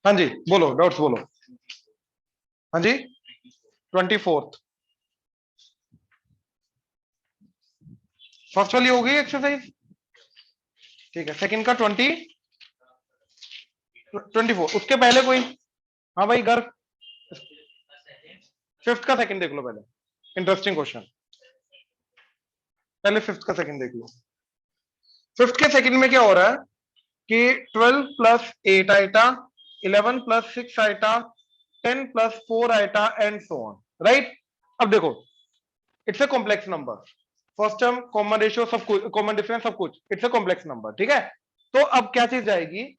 हाँ जी बोलो, डाउट्स बोलो। हाँ जी 24th फर्स्ट वाली हो गई एक्सरसाइज, ठीक है। सेकंड का 24 उसके पहले कोई? हाँ भाई घर, फिफ्थ का सेकंड देख लो पहले, इंटरेस्टिंग क्वेश्चन। पहले फिफ्थ का सेकंड देख लो। फिफ्थ के सेकंड में क्या हो रहा है कि 12 plus 8 iota, 11 plus 6 iota, 10 plus 4 iota and so on, right. अब देखो, it's a complex number, first term common ratio सब कुछ, कॉमन डिफरेंस सब कुछ, इट्स ए कॉम्प्लेक्स नंबर, ठीक है। तो अब क्या चीज जाएगी,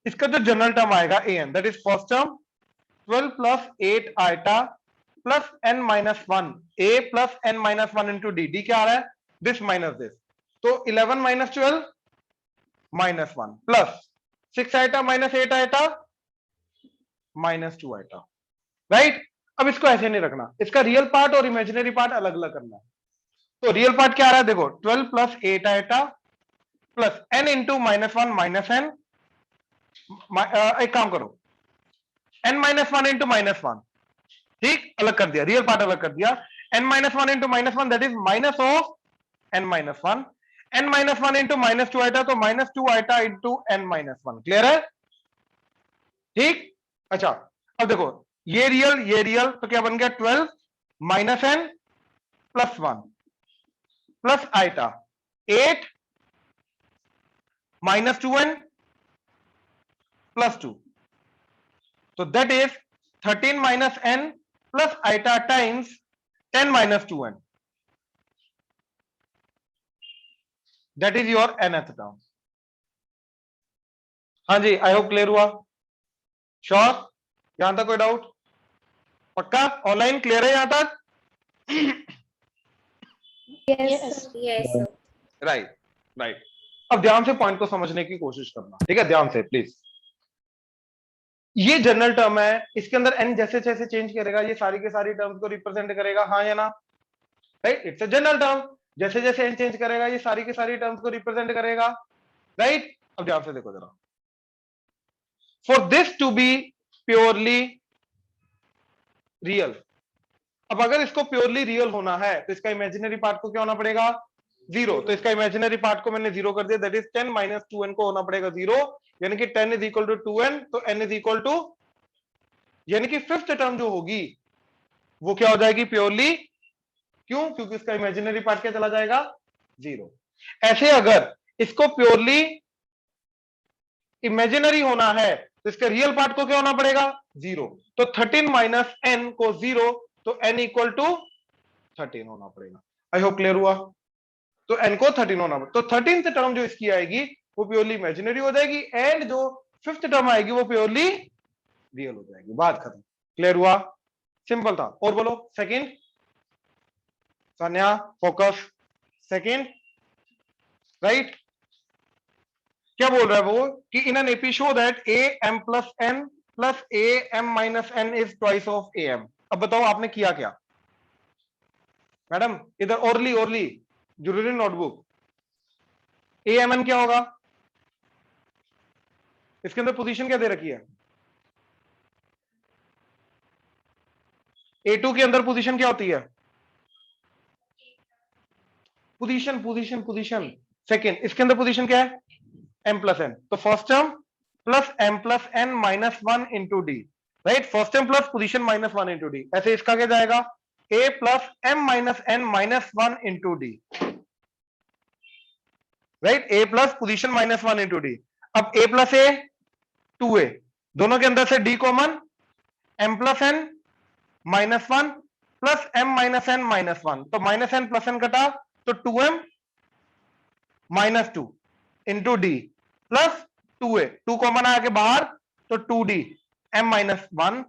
इसका जो जनरल टर्म आएगा a n, that is first term 12 plus 8 iota plus n minus one, a plus n minus one into d, d क्या आ रहा है, दिस माइनस दिस, तो 11 minus 12 minus one plus 6 iota minus 8 iota minus 2 iota, right. अब इसको ऐसे नहीं रखना, इसका रियल पार्ट और इमेजिनरी पार्ट अलग अलग करना है। तो रियल पार्ट क्या आ रहा है, देखो 12 plus 8 iota plus n into minus one minus n, एक काम करो n minus one into minus one, ठीक, अलग कर दिया, रियल पार्ट अलग कर दिया। N minus one into minus one that is minus of n minus one, n minus one into minus two iota, तो minus two iota into n minus one, clear है, ठीक। अच्छा अब देखो, ये रियल, तो क्या बन गया 12 minus n plus one plus iota 8 minus two n plus two, तो that is 13 minus n plus iota times 10 minus two n, that is your nth term. हाँ जी आई होप क्लियर हुआ, श्योर, यहां तक कोई डाउट, पक्का online clear है यहां तक? Yes yes right right. अब ध्यान से पॉइंट को समझने की कोशिश करना, ठीक है, ध्यान से प्लीज। ये जनरल टर्म है, इसके अंदर एन जैसे जैसे चेंज करेगा ये सारी के सारी टर्म्स को रिप्रेजेंट करेगा, हाँ या ना, right, it's a general term, जैसे जैसे एन चेंज करेगा ये सारी के सारी टर्म्स को रिप्रेजेंट करेगा, राइट। अब ध्यान से देखो जरा, for this to be purely real, अब अगर इसको प्योरली रियल होना है तो इसका इमेजिनरी पार्ट को क्या होना पड़ेगा, जीरो, तो इसका इमेजिनरी पार्ट को मैंने जीरो कर दिया, that is 10 minus two n को होना पड़ेगा जीरो, यानी कि 10 इज इक्वल टू 2n, तो n इज इक्वल टू, यानी कि फिफ्थ टर्म जो होगी वो क्या हो जाएगी, प्योरली, क्यों, क्योंकि इसका इमेजिनरी पार्ट क्या चला जाएगा, जीरो। ऐसे अगर इसको प्योरली इमेजिनरी होना है तो इसका रियल पार्ट को क्या होना पड़ेगा, जीरो, तो 13 माइनस एन को जीरो, तो n इक्वल टू 13 होना पड़ेगा। आई होप क्लियर हुआ, तो n को 13 होना पड़ेगा, तो 13th टर्म जो इसकी आएगी वो प्योरली इमेजिनरी हो जाएगी, एंड जो फिफ्थ टर्म आएगी वो प्योरली रियल हो जाएगी, बात खत्म, क्लियर हुआ, सिंपल था। और बोलो second, Sanya focus, second, right, क्या बोल रहा है वो कि in an AP show that a m plus n plus a m minus n is twice of a m. अब बताओ आपने किया क्या मैडम, इधर ओरली जरूरी नोटबुक, ए एम एन क्या होगा, इसके अंदर पोजीशन क्या दे रखी है, A2 के अंदर पोजीशन क्या होती है, पोजीशन सेकंड, इसके अंदर पोजीशन क्या है, m प्लस एन, तो first term plus m plus n minus one into d, right, first term plus position minus one into d, ऐसे इसका क्या जाएगा, a plus m minus n minus one into d, right, a plus position minus one into d. अब a plus a 2a, दोनों के अंदर से d common, m plus n minus one plus m minus n minus one, तो minus n plus N कटा, तो 2m minus two into D plus 2a, 2 common आके बाहर, तो 2d m minus one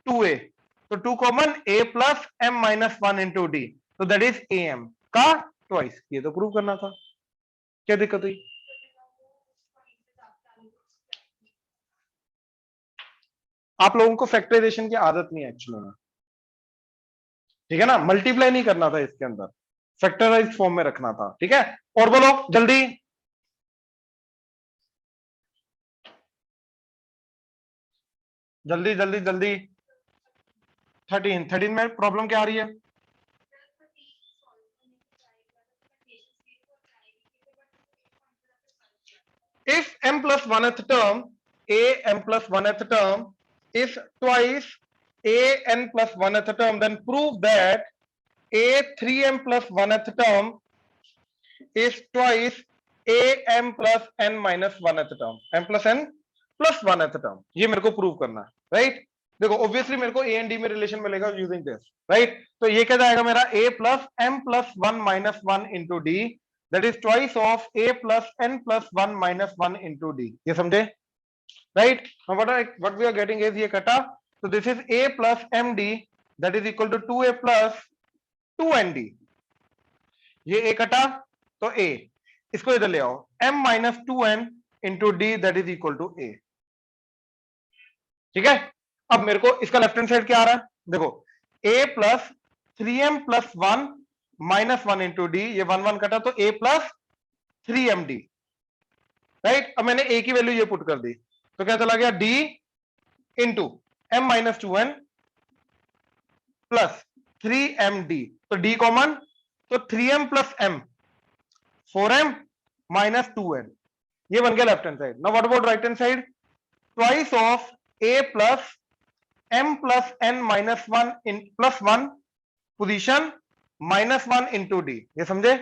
2a, तो 2 common a plus m minus one into D, तो that is am का twice, ये तो प्रूव करना था, क्या दिक्कत हुई, आप लोगों को फैक्टराइजेशन की आदत नहीं है एक्चुअली में, ठीक है ना, मल्टीप्लाई नहीं करना था इसके अंदर, फैक्टराइज फॉर्म में रखना था, ठीक है। और बोलो जल्दी, जल्दी जल्दी जल्दी। 13 में प्रॉब्लम क्या आ रही है? If m plus 1th term, a m plus 1th term is twice a n plus 1th term, then prove that a 3m plus 1th term is twice a m plus n minus 1th term, m plus n plus 1th term. ये मेरे को prove करना है, right? देखो obviously मेरे को A and D में relation मिलेगा यूजिंग दिस, राइट? तो ये क्या जाएगा मेरा a plus m plus 1 minus 1 into d, that is twice of a plus n plus 1 minus 1 into d. ये समझे, right? Now what we are getting is ये कटा, so this is a plus md that is equal to 2a plus 2nd. ये a कटा तो a, इसको इधर ले आओ, m minus 2n into d that is equal to a. ठीक है? अब मेरे को इसका लेफ्ट हैंड साइड क्या आ रहा है? देखो a plus 3m plus 1 minus 1 into d, ये 1 1 कटा तो a plus 3md, राइट? अब मैंने a की वैल्यू ये पुट कर दी तो क्या चला गया? d into m minus 2n plus 3md, तो d कॉमन, तो 3m plus m 4m minus 2n, ये बन गया left hand side. Now what about right hand side? Twice of a plus m plus n minus 1 in plus 1 position minus 1 into d. ये समझे?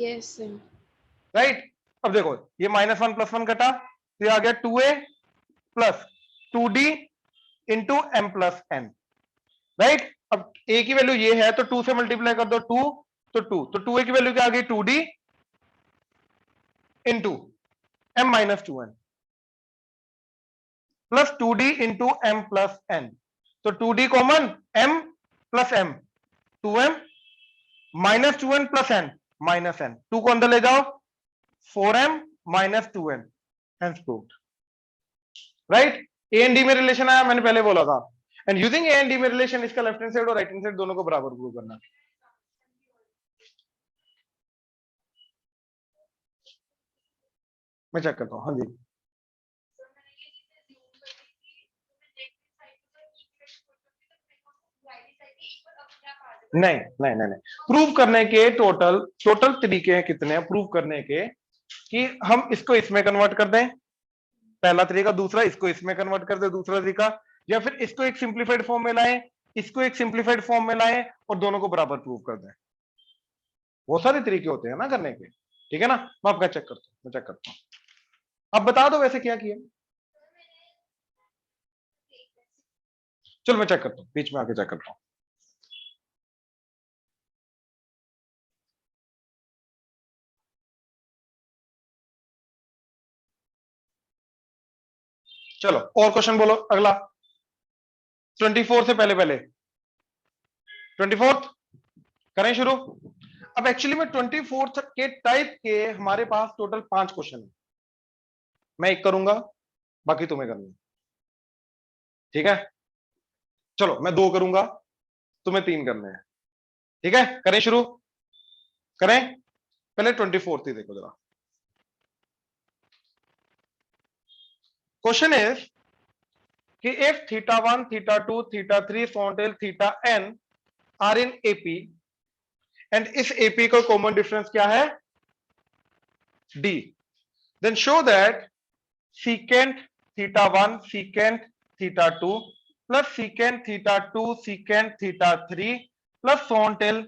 Yes, sir. Right? अब देखो ये -1 + 1 कटा तो ये आ गया 2a plus 2d into m plus n, right? अब a की वैल्यू ये है तो 2 से मल्टीप्लाई कर दो, 2 तो 2, तो 2a की वैल्यू क्या आ गई? 2d into m minus 2n plus 2d into m plus n, तो 2d common, m plus m 2m minus 2n plus n minus n, 2 को अंदर ले जाओ, 4m minus 2n, hence proved, right? A and D में relation आया, मैंने पहले बोला था. And using A and D में रिलेशन, इसका लेफ्ट हैंड साइड और राइट हैंड साइड दोनों को बराबर प्रूव करना. मैं चेक करता हूं. हाँ जी, नहीं नहीं नहीं नहीं, प्रूव करने के टोटल तरीके हैं कितने हैं प्रूव करने के, कि हम इसको इसमें कन्वर्ट कर दें, पहला तरीका, दूसरा इसको इसमें कन्वर्ट कर दें, दूसरा तरीका, या फिर इसको एक सिंप्लीफाइड फॉर्म में लाएं, इसको एक सिंप्लीफाइड फॉर्म में लाएं और दोनों को बराबर प्रूव कर दें. बहुत सारे तरीके होते हैं ना करने के, ठीक है ना? मैं आपका चेक करता हूं, मैं चेक करता हूं, अब बता दो वैसे क्या किया. चलो मैं चेक करता हूं, बीच में आके चेक करता हूं. चलो और क्वेश्चन बोलो अगला, 24 से पहले 24 करें शुरू. अब एक्चुअली में 24 के टाइप के हमारे पास टोटल 5 क्वेश्चन है. मैं एक करूंगा, बाकी तुम्हें करना, ठीक है? चलो मैं 2 करूंगा, तुम्हें 3 करने हैं, ठीक है? करें शुरू, करें. पहले 24 ही देखो जरा. क्वेश्चन इज कि if θ1, θ2, θ3 so until θn are in AP and इस AP का कॉमन डिफरेंस क्या है? D, then show that secant θ1 secant θ2 plus secant θ2 secant θ3 plus so until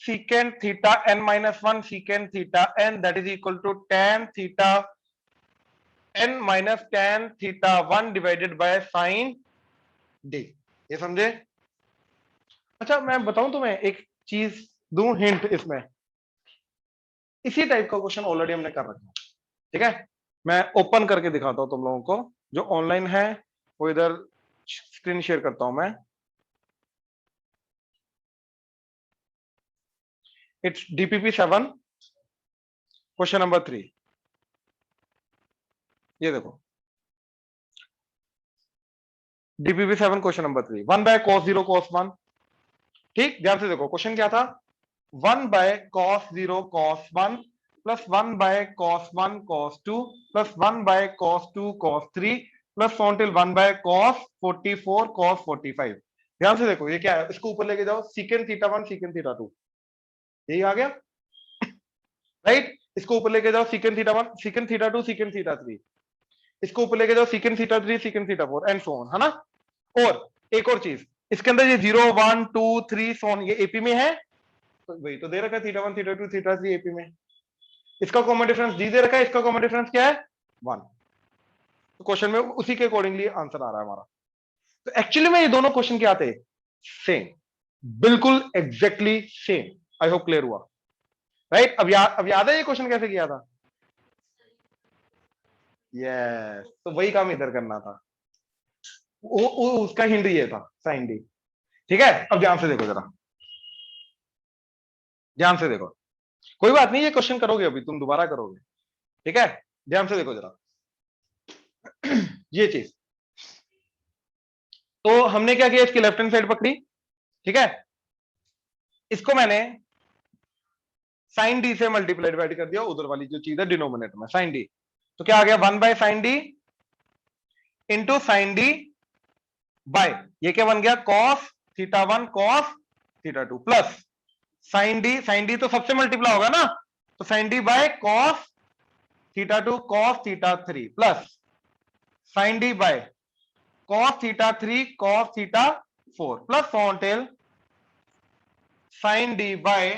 secant θn minus 1 secant θn that is equal to tan θ n minus tan θ1 divided by sin d. ये समझे? अच्छा मैं बताऊं तुम्हें एक चीज, दूं हिंट इसमें, इसी टाइप का क्वेश्चन ऑलरेडी हमने कर रखा है, ठीक है? मैं ओपन करके दिखाता हूं तुम लोगों को, जो ऑनलाइन है वो इधर स्क्रीन शेयर करता हूं मैं. It's DPP 7 question number 3. ये देखो DPP 7 question number 3, 1 by cos 0 cos 1. ठीक, ध्यान से देखो क्वेश्चन क्या था? 1 by cos 0 cos 1 plus 1 by cos 1 cos 2 plus 1 by cos 2 cos 3 plus till 1 by cos 44 cos 45। ध्यान से देखो ये क्या है, इसको ऊपर लेके जाओ, सीकेंट थीटा 1 सीकेंट थीटा 2, यही आ गया राइट। इसको ऊपर लेके जाओ, secant theta 1 secant theta 2 secant theta 3, इसको ऊपर लेके जाओ, secant theta 3 secant theta 4 and so on, है ना। और एक और चीज, इसके अंदर ये 0 1 2 3 सो ऑन ये एपी में है, तो वही तो दे रखा है थीटा 1 थीटा 2 थीटा 3 एपी में। इसका कॉमन डिफरेंस डी दे रखा है, इसका कॉमन डिफरेंस क्या है 1। तो क्वेश्चन में उसी के अकॉर्डिंगली आंसर आ रहा है हमारा। तो एक्चुअली में ये दोनों क्वेश्चन क्या थे, सेम, बिल्कुल एग्जैक्टली सेम। आई होप क्लियर हुआ, राइट। अब याद है ये क्वेश्चन कैसे किया था, यस तो वही काम इधर करना था, उसका हिंट ये था साइन डी। ठीक है, अब ध्यान से देखो जरा, ध्यान से देखो, कोई बात नहीं ये क्वेश्चन करोगे अभी तुम दोबारा करोगे, ठीक है। ध्यान से देखो जरा ये चीज, तो हमने क्या किया, इसकी लेफ्ट हैंड साइड पकड़ी, ठीक है, इसको मैंने साइन डी से मल्टीप्लाई डिवाइड कर दिया, उधर वाली जो चीज है डिनोमिनेटर में साइन डी, तो क्या आ गया 1 by sine d into sine d by ये क्या बन गया cos theta 1 cos theta 2 plus sine d तो सबसे मल्टीप्लाई होगा ना, तो sine d by cos theta 2 cos theta 3 plus sine d by cos theta 3 cos theta 4 plus till sine d by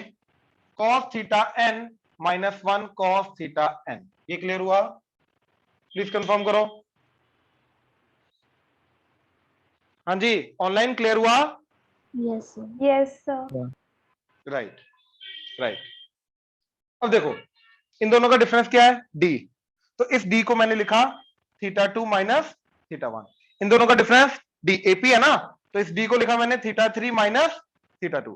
cos theta n minus 1 cos theta n। ये clear हुआ, please confirm करो। हाँ जी, online clear हुआ, Yes, sir. Yes, sir. Right right. अब देखो इन दोनों का difference क्या है डी, तो इस डी को मैंने लिखा थीटा 2 माइनस थीटा 1, इन दोनों का डिफरेंस डी एपी है ना, तो इस डी को लिखा मैंने थीटा 3 माइनस थीटा 2,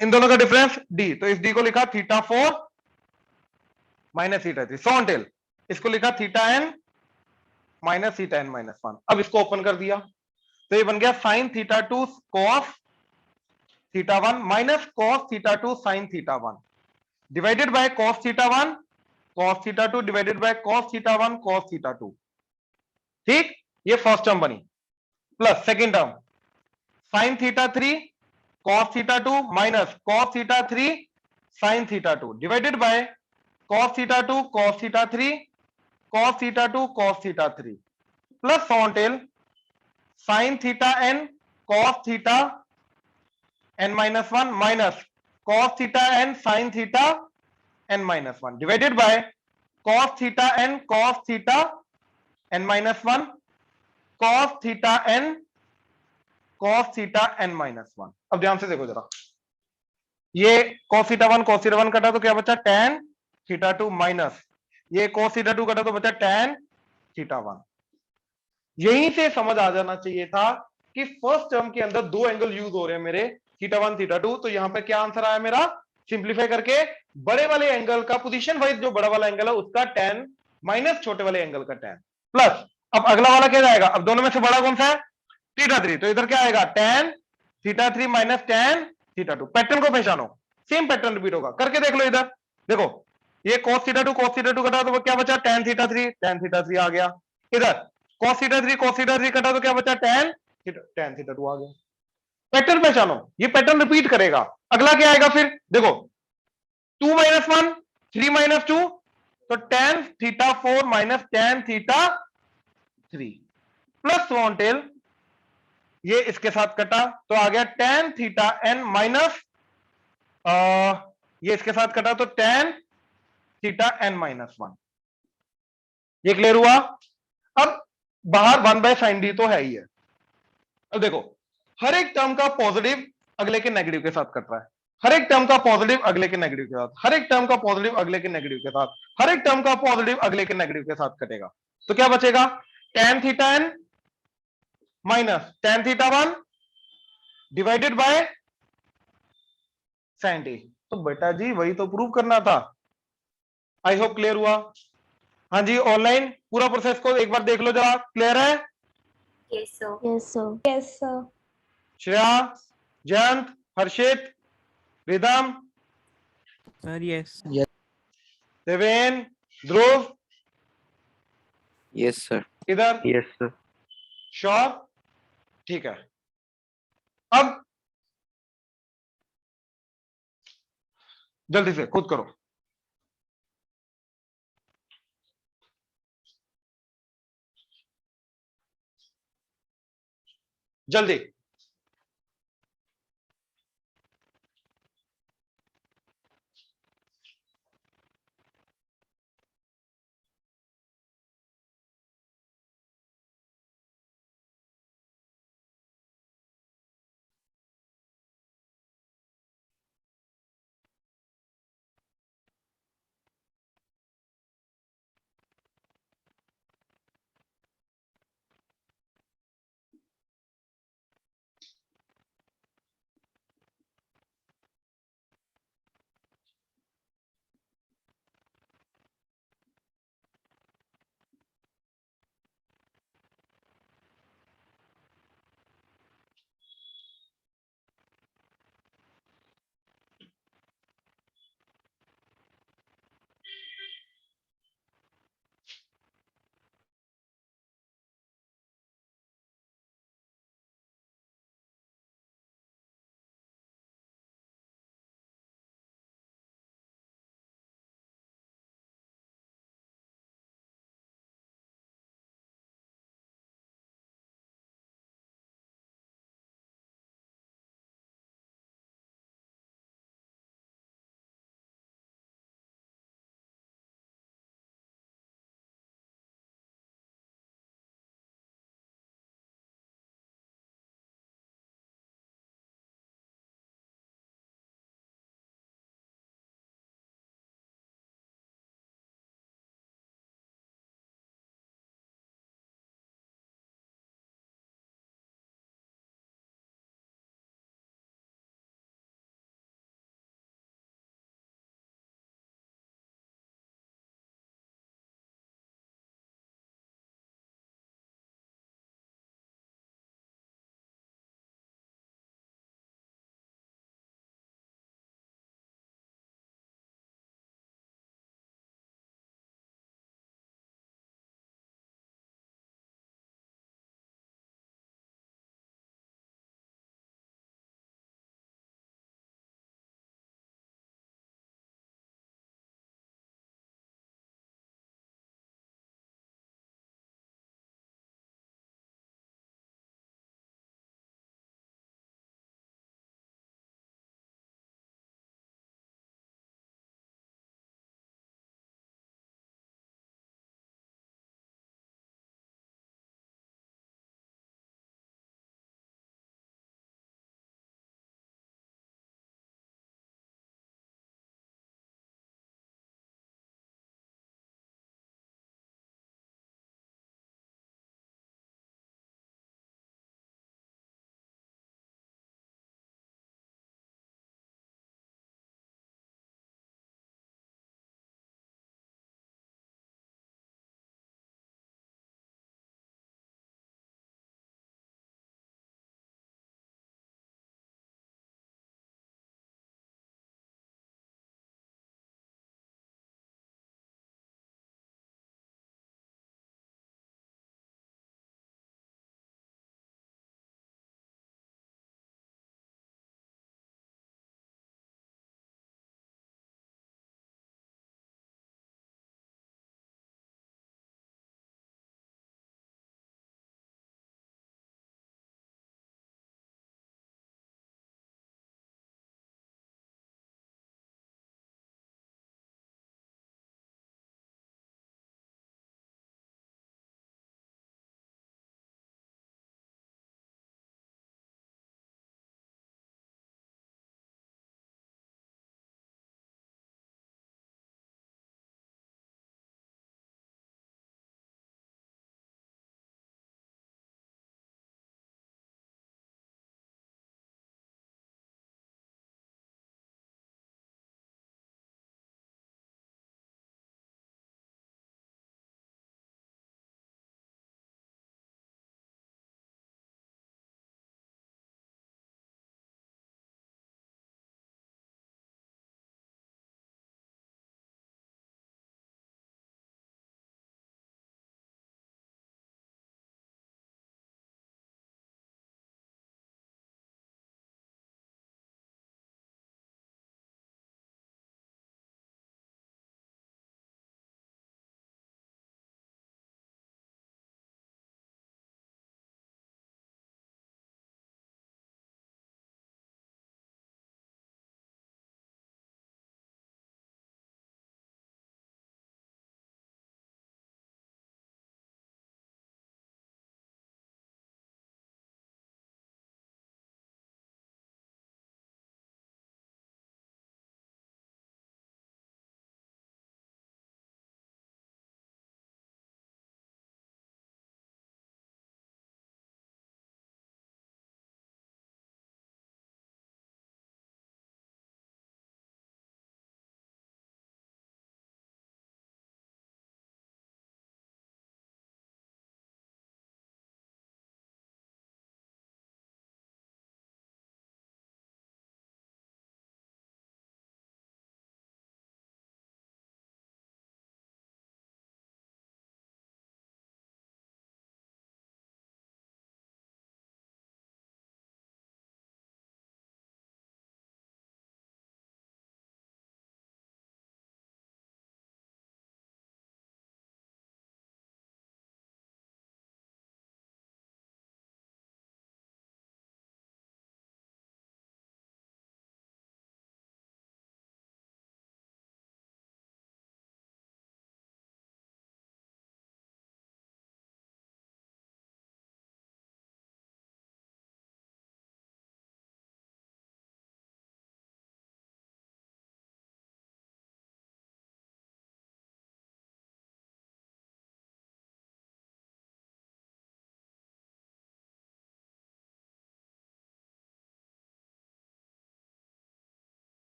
इन दोनों का डिफरेंस डी, तो इस डी को लिखा theta 4 minus theta 3 so till इसको लिखा theta n minus theta n minus 1। अब इसको ओपन कर दिया तो ये बन गया sine theta 2 cos theta 1 minus cos theta 2 sine theta 1 divided by cos theta 1 cos theta 2 divided by cos theta 1 cos theta 2। ठीक, ये फर्स्ट टर्म बनी, plus second term sin theta 3 cos theta 2 minus cos theta 3 sin theta 2 divided by cos theta 2 cos theta 3 cos theta 2 cos theta 3 plus till sin theta n cos theta n minus 1 minus cos theta n sin theta n minus 1 divided by cos theta n cos theta n minus 1 cos theta n cos theta n minus 1। अब ध्यान से देखो जरा, ये cos theta 1 कटा तो क्या बचा tan थीटा 2 माइनस ये cos थीटा 2 कटा तो बचा tan थीटा 1। यहीं से समझ आ जाना चाहिए था कि फर्स्ट टर्म के अंदर दो एंगल यूज हो रहे हैं मेरे, थीटा 1 थीटा 2, तो यहां पे क्या आंसर आया मेरा, सिंप्लीफाई करके बड़े वाले एंगल का पोजीशन वाइज जो बड़ा वाला एंगल है उसका tan माइनस छोटे वाले एंगल का tan प्लस, अब अगला वाला क्या जाएगा, अब दोनों में से बड़ा कौन सा है थीटा 3, तो इधर क्या आएगा tan theta 3 minus tan theta 2। Pattern को पहचानो, सेम पैटर्न रिपीट होगा, करके देख लो। इधर देखो ये cos थीटा 2 कटा तो क्या बचा tan थीटा 3 आ गया, इधर cos थीटा 3 कटा तो क्या बचा tan थीटा 2 आ गया। पैटर्न पहचानो, ये पैटर्न रिपीट करेगा। अगला क्या आएगा फिर देखो 2 माइनस 1 3 माइनस 2, तो tan theta 4 minus tan theta 3 plus till ये इसके साथ कटा तो आ गया tan थीटा n माइनस ये इसके साथ कटा तो tan थीटा n माइनस 1। ये क्लियर हुआ। अब बाहर 1 बाय साइन डी तो है ही है। अब देखो हर एक टर्म का पॉजिटिव अगले के नेगेटिव के साथ कट रहा है, हर एक टर्म का पॉजिटिव अगले के नेगेटिव के साथ, हर एक टर्म का पॉजिटिव अगले के नेगेटिव के साथ, हर एक टर्म का पॉजिटिव अगले के नेगेटिव के साथ कटेगा, तो क्या बचेगा tan theta n minus tan theta 1 divided bye sine d. तो बेटा जी वही तो प्रूव करना था। आई होप क्लियर हुआ। हाँ जी, ऑनलाइन पूरा प्रोसेस को एक बार देख लो जरा, क्लियर है। Yes, sir. Yes, sir. Yes, sir. Shreya, Jayant, Harshit, Ridham, sir yes Deven, Dhruv, yes sir. इधर यस सर। श्योर, ठीक है। अब जल्दी से खुद करो। जल्दी।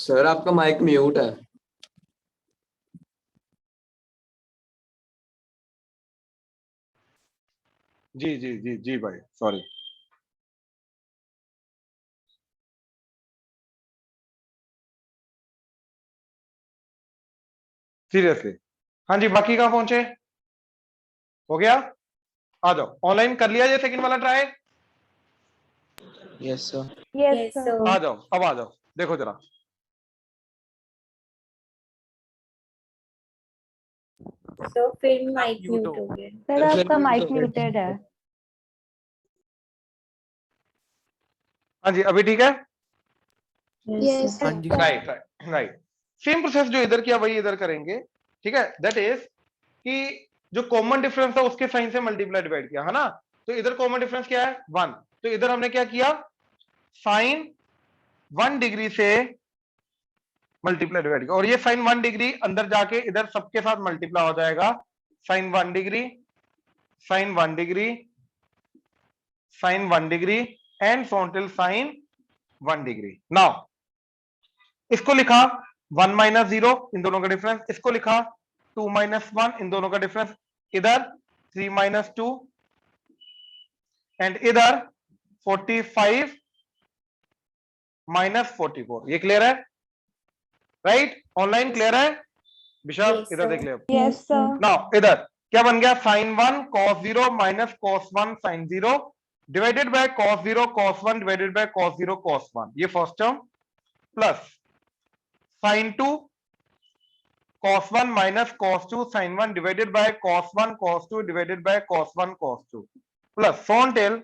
सर आपका माइक म्यूट है। जी जी जी जी भाई, सॉरी। सीरियसली। हाँ जी, बाकी कहाँ पहुंचे? हो गया? आ जाओ, ऑनलाइन कर लिया ये सेकंड वाला try? Yes sir. Yes, Yes, sir. आ जाओ, अब आ जाओ, देखो जरा। So फिर माइक म्यूट हो गया। सर आपका माइक म्यूटेड है। हाँ जी, अभी ठीक है? Yes, हाँ sir. जी। Right right right. Same process जो इधर किया वही इधर करेंगे, ठीक है? दैट इज कि जो कॉमन डिफरेंस था उसके साइन से मल्टीप्लाई डिवाइड किया, है ना? तो इधर कॉमन डिफरेंस क्या है? 1। तो इधर हमने क्या किया? साइन 1 डिग्री से मल्टीप्लाई डिवाइड किया, और ये साइन 1 डिग्री अंदर जाके इधर सबके साथ मल्टीप्लाई हो जाएगा। Sine 1 degree, sine 1 degree, sine 1 degree and so till sine 1 degree. Now इसको लिखा 1 माइनस 0, इन दोनों का डिफरेंस। इसको लिखा 2 माइनस 1, इन दोनों का डिफरेंस। इधर 3 माइनस 2 एंड इधर 45 माइनस 44। ये क्लियर है? राइट? ऑनलाइन क्लियर है? विशाल Yes, इधर sir. देख ले। Yes, sir. नाउ इधर क्या बन गया? Sine 1 cos 0 minus cos 1 sin 0 divided by cos 0 cos 1 divided by cos 0 cos 1, ये first term, plus sine 2 cos 1 minus cos 2 sin 1 divided by cos 1 cos 2 divided by cos 1 cos 2, plus so on till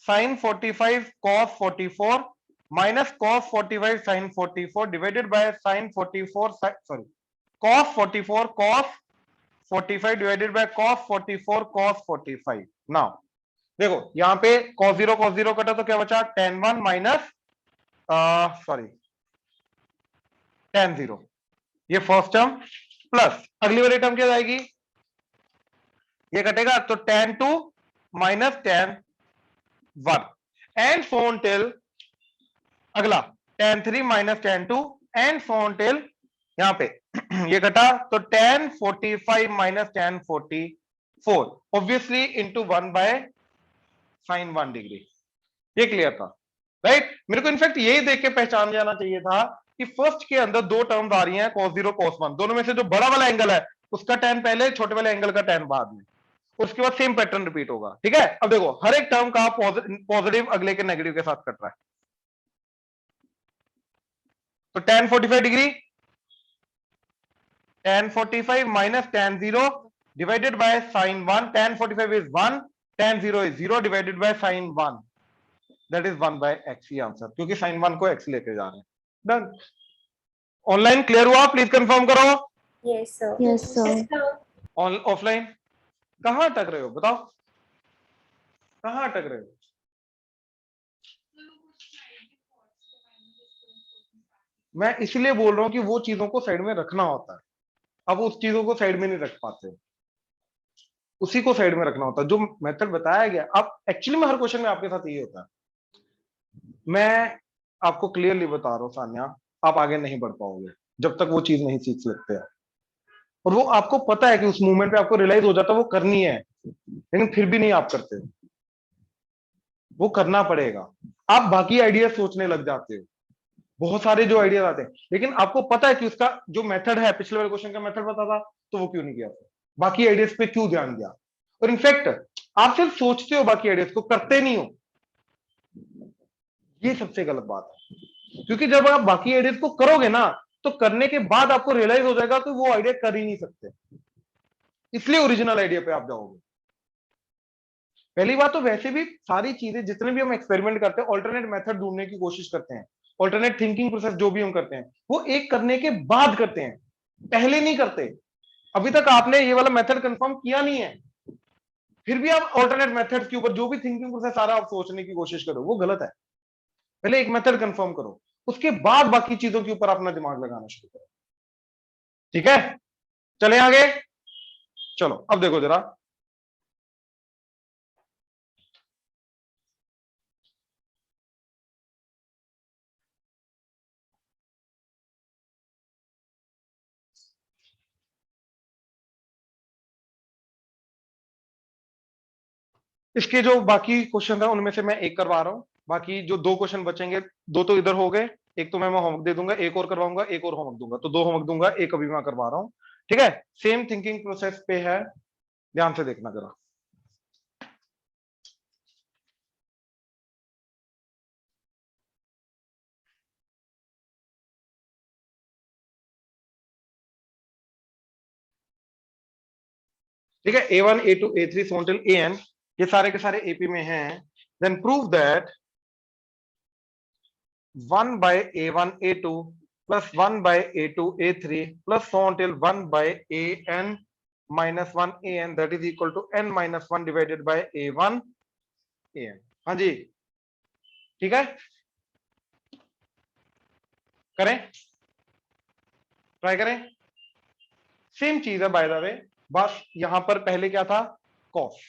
sin 45 cos 44 minus cos 45 sin 44 divided by sin 44 sorry cos 44 cos 45 divided by cos 44 cos 45। now देखो यहां पे cos 0 कटा तो क्या बचा? tan 1 minus sorry tan 0, ये first term, plus अगली वाली टर्म क्या जाएगी? ये कटेगा तो tan 2 minus tan 1 and so on till अगला tan 3 minus tan 2 and so on till यहां पे ये कटा तो tan 45 minus tan 44 obviously into 1 by sign 1 degree. ये क्लियर था? राइट? मेरे को इनफैक्ट यही देख के पहचान जाना चाहिए था कि फर्स्ट के अंदर दो टर्म्स आ रही हैं, cos 0 cos 1, दोनों में से जो बड़ा वाला एंगल है उसका tan पहले, छोटे वाले एंगल का tan बाद में, उसके बाद सेम पैटर्न रिपीट होगा। ठीक है? अब देखो हर एक टर्म का पॉजिटिव अगले के नेगेटिव के साथ कट रहा है। तो tan 45 degree, tan 45 minus tan 0 divided by sin 1, tan 45 is 1, tan 0 is 0 divided by sin 1, that is 1 by x। ये आंसर, क्योंकि sin 1 को x लेके जा रहे हैं। डन। ऑनलाइन क्लियर हुआ? प्लीज कंफर्म करो। Yes, sir. Yes, sir. Offline कहां अटक रहे हो? बताओ कहां अटक रहे हो? मैं इसलिए बोल रहा हूं कि वो चीजों को साइड में रखना होता है, अब उस चीजों को साइड में नहीं रख पाते, उसी को साइड में रखना होता है जो मेथड बताया गया। अब एक्चुअली में हर क्वेश्चन में आपके साथ यही होता है। मैं आपको क्लियरली बता रहा हूं सान्या, आप आगे नहीं बढ़ पाओगे जब तक वो चीज नहीं सीख लेते हैं, और वो आपको पता है कि उस मूवमेंट पे आपको रियलाइज हो जाता है वो करनी है, लेकिन फिर भी नहीं आप करते हो। वो करना पड़ेगा। आप बाकी आइडिया सोचने लग जाते हो, बहुत सारे जो आइडियाज आते हैं, लेकिन आपको पता है कि उसका जो मेथड है, पिछले वाले क्वेश्चन का मेथड पता था, तो वो क्यों नहीं किया? बाकी आइडियाज पे क्यों ध्यान दिया? और इनफैक्ट आप सिर्फ सोचते हो, बाकी आइडियाज को करते नहीं हो। ये सबसे गलत बात है, क्योंकि जब आप बाकी आइडियाज को करोगे ना, तो करने के बाद आपको रियलाइज हो जाएगा कि वो आइडिया कर ही नहीं सकते, इसलिए ओरिजिनल आइडिया पे आप जाओगे। पहली बात तो वैसे भी सारी चीजें जितने भी हम एक्सपेरिमेंट करते हैं, ऑल्टरनेट मेथड ढूंढने की कोशिश करते हैं, ऑल्टरनेट थिंकिंग प्रोसेस जो भी हम करते हैं, वो एक करने के बाद करते हैं, पहले नहीं करते। अभी तक आपने ये वाला मेथड कंफर्म किया नहीं है, फिर भी आप ऑल्टरनेट मेथड के ऊपर जो भी थिंकिंग प्रोसेस सारा आप सोचने की कोशिश करो, वो गलत है। पहले एक मेथड कंफर्म करो, उसके बाद बाकी चीजों के ऊपर अपना दिमाग लगाना शुरू करो। ठीक है? चले आगे। चलो अब देखो जरा, इसके जो बाकी क्वेश्चन है उनमें से मैं एक करवा रहा हूं, बाकी जो दो क्वेश्चन बचेंगे, दो तो इधर हो गए, एक तो मैं होमवर्क दे दूंगा, एक और करवाऊंगा, एक और होमवर्क दूंगा, तो दो होमवर्क दूंगा, एक अभी मैं करवा रहा हूं। ठीक है, सेम थिंकिंग प्रोसेस पे है, ध्यान से देखना जरा। ठीक है, A1 A2 A3 so until AN, ये सारे के सारे एपी में हैं। Then prove that 1 by A1 A2 plus 1 by A2 A3 plus so until 1 by AN minus 1 AN that is equal to n minus 1 divided by A1 AN। हाँ जी, ठीक है, करें, ट्राई करें। सेम चीज है बाय द वे, बस यहां पर पहले क्या था, कॉस,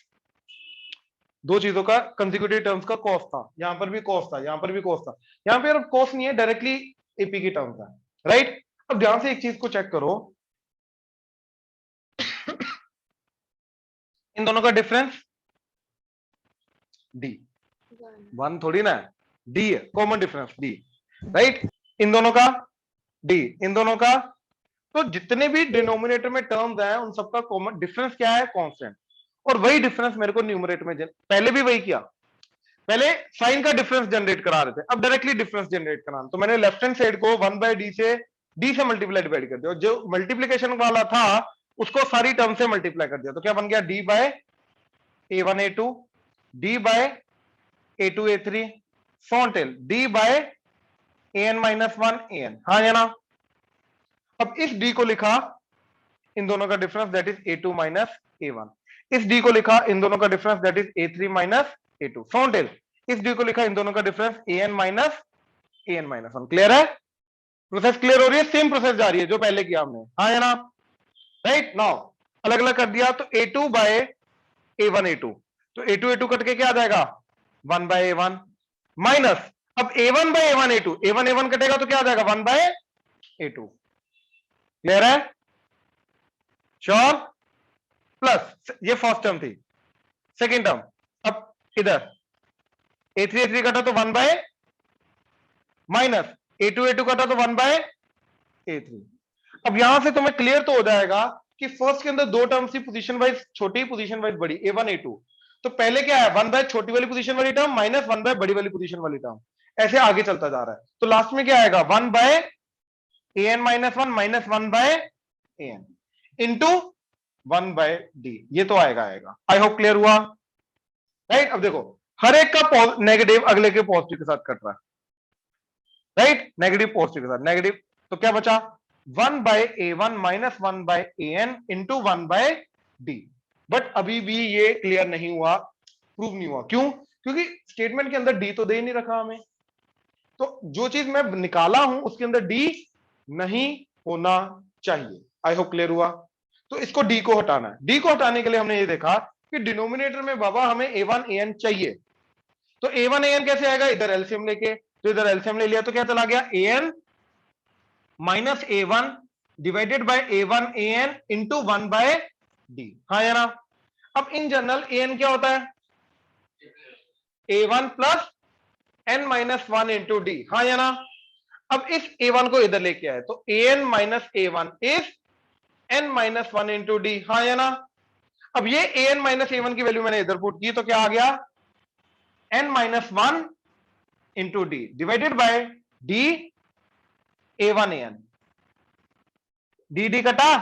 दो चीजों का कंसेक्यूटिव टर्म्स का कॉस था, यहां पर भी कॉस था, यहां पर भी कॉस था, यहां पे अब कॉस नहीं है, डायरेक्टली एपी की टर्म्स है, राइट। अब ध्यान से एक चीज को चेक करो, इन दोनों का डिफरेंस डी, 1 थोड़ी ना है, डी है, कॉमन डिफरेंस डी, राइट। इन दोनों का डी, इन दोनों का, तो जितने भी डिनोमिनेटर में टर्म्स हैं उन सबका कॉमन डिफरेंस क्या है, कांस्टेंट। और वही डिफरेंस मेरे को न्यूमरेटर में पहले भी वही किया, पहले साइन का डिफरेंस जनरेट करा रहे थे, अब डायरेक्टली डिफरेंस जनरेट कराना, तो मैंने लेफ्ट हैंड साइड को 1 बाय डी से मल्टीप्लाई डिवाइड कर दिया, जो मल्टीप्लीकेशन वाला था उसको सारी टर्म से मल्टीप्लाई कर दिया, तो क्या बन गया, d by A1 A2 d by A2 A3 सॉन्टेल d by AN minus 1 AN, हाँ या ना। अब इस डी को लिखा इन दोनों का difference that is A2 minus A1, इस डी को लिखा इन दोनों का difference that is A3 minus A2 सॉन्टेल, इस डी को लिखा इन दोनों का difference AN minus AN-1। Clear है, प्रोसेस क्लियर हो रही है, सेम प्रोसेस जा रही है जो पहले किया हमने, हाँ या ना, राइट। नाउ अलग अलग कर दिया, तो A2 बाय A1 A2, तो A2 A2 कट के क्या आ जाएगा, 1 बाय A1 माइनस, अब A1 bye A1 A2, A1 A1 कटेगा तो क्या आ जाएगा, 1 बाय A2। क्लियर है, श्योर, प्लस ये फर्स्ट टर्म थी, सेकेंड टर्म, अब इधर A3 A3 कटा तो 1 बाय माइनस A2 A2 कटा तो 1 बाय A3। अब यहां से तुम्हें क्लियर तो हो जाएगा कि फर्स्ट के अंदर दो टर्म्स की पोजीशन वाइज छोटी, पोजीशन वाइज बड़ी, A1 A2, तो पहले क्या है, 1 बाय छोटी वाली पोजीशन वाली टर्म माइनस 1 बाय बड़ी वाली पोजीशन वाली टर्म, ऐसे आगे चलता जा रहा है, तो लास्ट में क्या आएगा, 1 by AN minus 1 minus 1 by AN into 1 by d, ये तो आएगा। आई होप क्लियर हुआ, राइट। अब देखो हर एक का नेगेटिव अगले के पॉजिटिव के साथ कट रहा है, राइट, नेगेटिव पॉजिटिव के साथ नेगेटिव, तो क्या बचा, 1 by A1 minus 1 by AN into 1 by d. But अभी भी ये क्लियर नहीं हुआ, प्रूव नहीं हुआ, क्यों, क्योंकि स्टेटमेंट के अंदर डी तो दे ही नहीं रखा हमें, तो जो चीज मैं निकाला हूं उसके अंदर डी नहीं होना चाहिए। आई होप क्लियर हुआ, तो इसको डी को हटाना है, डी को हटाने के लिए हमने ये देखा कि डिनोमिनेटर में बाबा हमें A1 AN चाहिए, तो A1 AN कैसे आएगा, इधर एलसीएम लेके, तो इधर एलसीएम ले लिया तो क्या चला गया, AN minus A1 divided by A1 AN into 1 by d, हाँ या ना। अब इन जनरल AN क्या होता है, A1 plus n minus 1 into D, हाँ या ना। अब इस A1 को इधर लेके आए तो AN minus A1 is n minus 1 into D, हाँ या ना। अब ये AN माइनस A1 की वैल्यू मैंने इधर पुट की तो क्या आ गया, n minus 1 into d divided by d A1 AN, d d कटा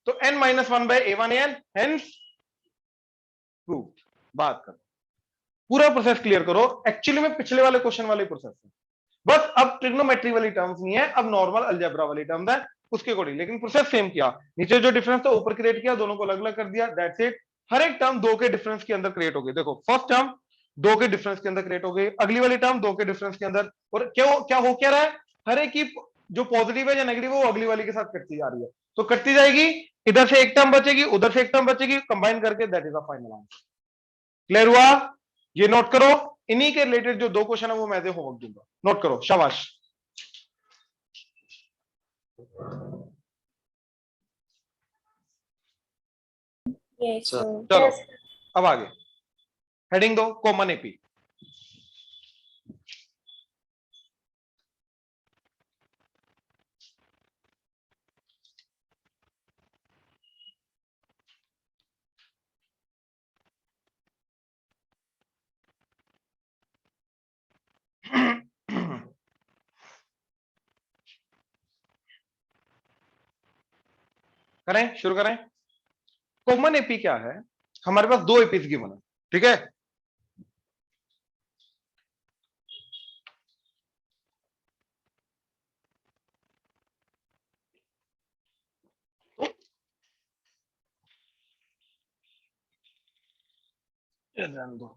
तो n minus 1 by A1 AN, hence prove. बात करो, पूरा प्रोसेस क्लियर करो, एक्चुअली में पिछले वाले क्वेश्चन वाले प्रोसेस है, बस अब ट्रिग्नोमेट्री वाली टर्म्स नहीं है, अब नॉर्मल अलजेब्रा वाली टर्म्स है उसके अकॉर्डिंग, लेकिन प्रोसेस सेम किया, नीचे जो डिफरेंस था ऊपर क्रिएट किया, दोनों को अलग अलग कर दिया, दैट्स इट। हर एक टर्म दो के डिफरेंस के अंदर क्रिएट हो गई, देखो फर्स्ट टर्म दो के डिफरेंस के अंदर क्रिएट हो गई, अगली वाली टर्म दो के डिफरेंस के अंदर, और क्या हो क्या रहा है, हर एक की जो पॉजिटिव है या नेगेटिव है वो अगली वाली के साथ कटती जा रही है, तो कटती जाएगी, इधर से एक टर्म बचेगी, उधर से एक टर्म बचेगी, कंबाइन करके that is the final answer. Clear हुआ, ये नोट करो, इन्हीं के रिलेटेड जो दो क्वेश्चन है वो मैं होमवर्क दूंगा, नोट करो, शाबाश। Yes, sir. चलो अब आगे, हेडिंग दो कॉमन एपी। करें, शुरू करें। कॉमन एपी क्या है? हमारे पास दो एपीज गिवन है, ठीक है। रहने दो।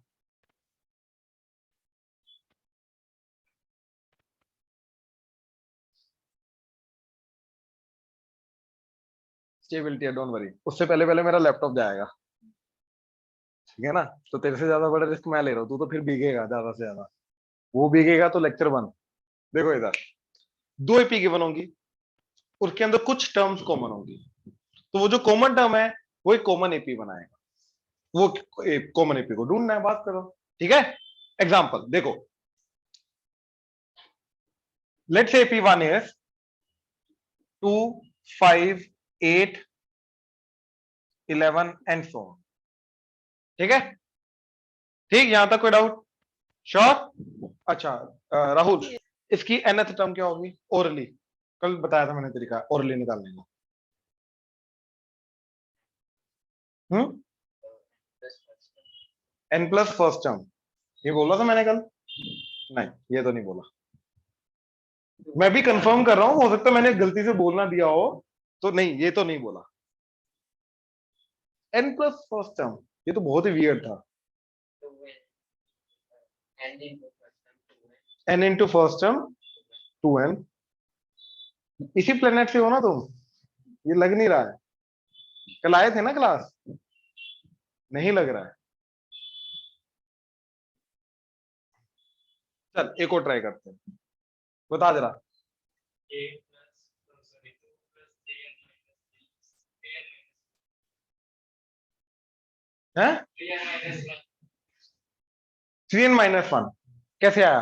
स्टेबिलिटी है, डोंट वरी। उससे पहले पहले मेरा लैपटॉप जाएगा, ठीक है ना। तो तेरे से ज्यादा बड़ा रिस्क मैं ले रहा हूँ, तू तो फिर भीगेगा ज्यादा से ज्यादा। वो भीगेगा तो लेक्चर बंद। देखो इधर दो एपी गिवन होंगी, उसके अंदर कुछ टर्म्स कॉमन होंगी, तो वो जो कॉमन टर्म है वो एक कॉमन एपी बनाएगा। वो कॉमन एपी को ढूंढना है, बात करो, ठीक है। एग्जांपल देखो, let's say AP one is 2, 5, 8, 11 and so on, ठीक है। ठीक, यहां तक कोई डाउट? श्योर। अच्छा राहुल, इसकी nth टर्म क्या होगी ओरली? कल बताया था मैंने तरीका ओरली निकालने का। n प्लस फर्स्ट टर्म, ये बोला था मैंने कल? नहीं, ये तो नहीं बोला। मैं भी कंफर्म कर रहा हूं, हो सकता है मैंने गलती से बोलना दिया हो, तो नहीं, ये तो नहीं बोला। n प्लस फर्स्ट टर्म, ये तो बहुत ही वियर्ड था। n into first term 2n। इसी प्लेनेट से हो ना तुम? ये लग नहीं रहा है, कल आए थे ना क्लास? नहीं लग रहा है। चल एक और ट्राई करते हैं, बता जरा। है 3n माइनस 1 कैसे आया?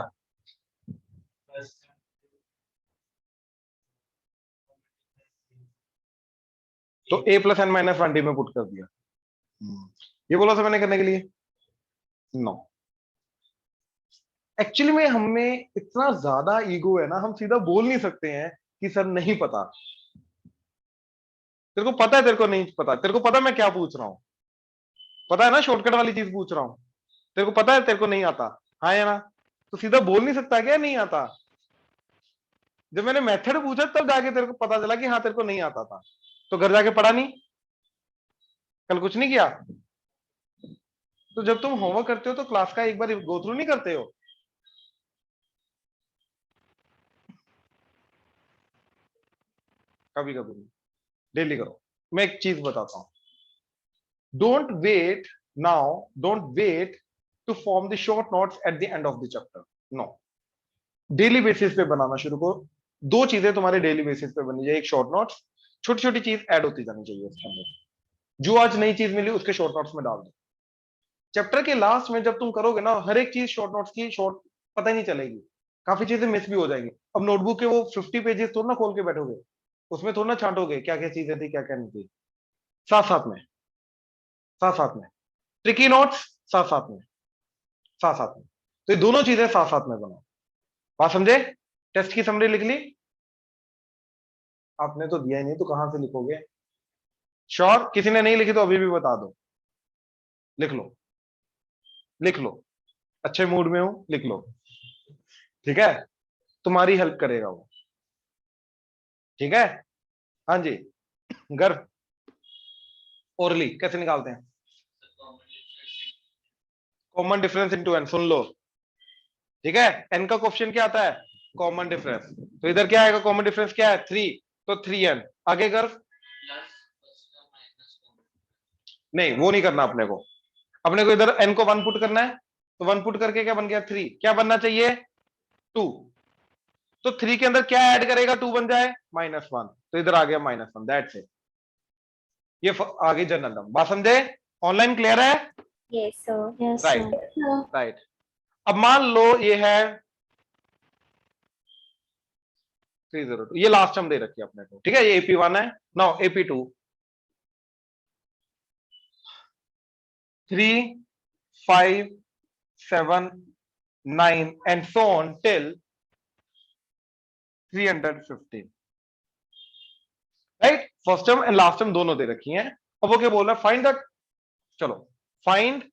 तो a plus n minus 1 d में पुट कर दिया। ये बोला था मैंने करने के लिए? नो, एक्चुअली में हमें इतना ज्यादा ईगो है ना, हम सीधा बोल नहीं सकते हैं कि सर नहीं पता। तेरे को पता है तेरे को नहीं पता, तेरे को पता मैं क्या पूछ रहा हूं, पता है ना, शॉर्टकट वाली चीज पूछ रहा हूं। तेरे को पता है तेरे को नहीं आता, हाँ या ना? तो सीधा बोल नहीं सकता क्या नहीं आता? जब मैंने मेथड पूछा तब जाके तेरे को पता चला कि हाँ तेरे को नहीं आता था। तो घर जाके पढ़ा नहीं, कल कुछ नहीं किया। तो जब तुम होमवर्क करते हो तो क्लास का एक बार गो थ्रू नहीं करते हो? कभी कभी नहीं, डेली करो। मैं एक चीज बताता हूं, don't wait now, don't wait to form the short notes at the end of the chapter. No, daily basis पे बनाना शुरू करो। दो चीजें तुम्हारे डेली बेसिस पे बननी चाहिए, एक शॉर्ट नोट्स, छोटी छोटी चीज ऐड होती जानी चाहिए उसके अंदर। जो आज नई चीज मिली उसके शॉर्ट नोट्स में डाल दो। चैप्टर के लास्ट में जब तुम करोगे ना, हर एक चीज शॉर्ट नोट्स की शॉर्ट पता ही नहीं चलेगी, काफी चीजें मिस भी हो जाएंगी। अब नोटबुक के वो 50 पेजेस थोड़ा ना खोल के बैठोगे, उसमें थोड़ा ना छांटोगे क्या क्या चीजें थी क्या क्या नहीं थी। साथ साथ में, साथ साथ में ट्रिकी नोट्स, साथ साथ में, साथ साथ में। तो ये दोनों चीजें साथ साथ में बनाओ। बात समझे? टेस्ट की समरी लिख ली आपने? तो दिया ही नहीं तो कहां से लिखोगे? श्योर? किसी ने नहीं लिखी तो अभी भी बता दो, लिख लो, लिख लो, अच्छे मूड में हूं, लिख लो, ठीक है। तुम्हारी हेल्प करेगा वो, ठीक है। हाँ जी, गर्व ओरली कैसे निकालते हैं? कॉमन डिफरेंस इनटू एन, सुन लो, ठीक है। एन का क्वेश्चन क्या आता है? Common difference. तो इधर क्या आएगा? कॉमन डिफरेंस क्या है? 3, तो 3n। आगे गर्व? नहीं, वो नहीं करना अपने को। अपने को इधर n को 1 पुट करना है, तो 1 पुट करके क्या बन गया? 3। क्या बनना चाहिए? 2। तो 3 के अंदर क्या ऐड करेगा? 2 बन जाए -1, तो इधर आ गया -1, दैट्स इट। ये आ गई जनरल नंबर। बात समझे? ऑनलाइन क्लियर है? Yes, sir. Yes, Right. sir. Sir. Right. अब मान लो ये है 302, ये लास्ट टर्म दे रखी है अपने को, ठीक है, ये AP1 है। Now AP2 3 5 7 9 and so on till 315, right. First term and last term दोनों दे रखी हैं। अब वो क्या बोल रहा है, फाइंड द, चलो find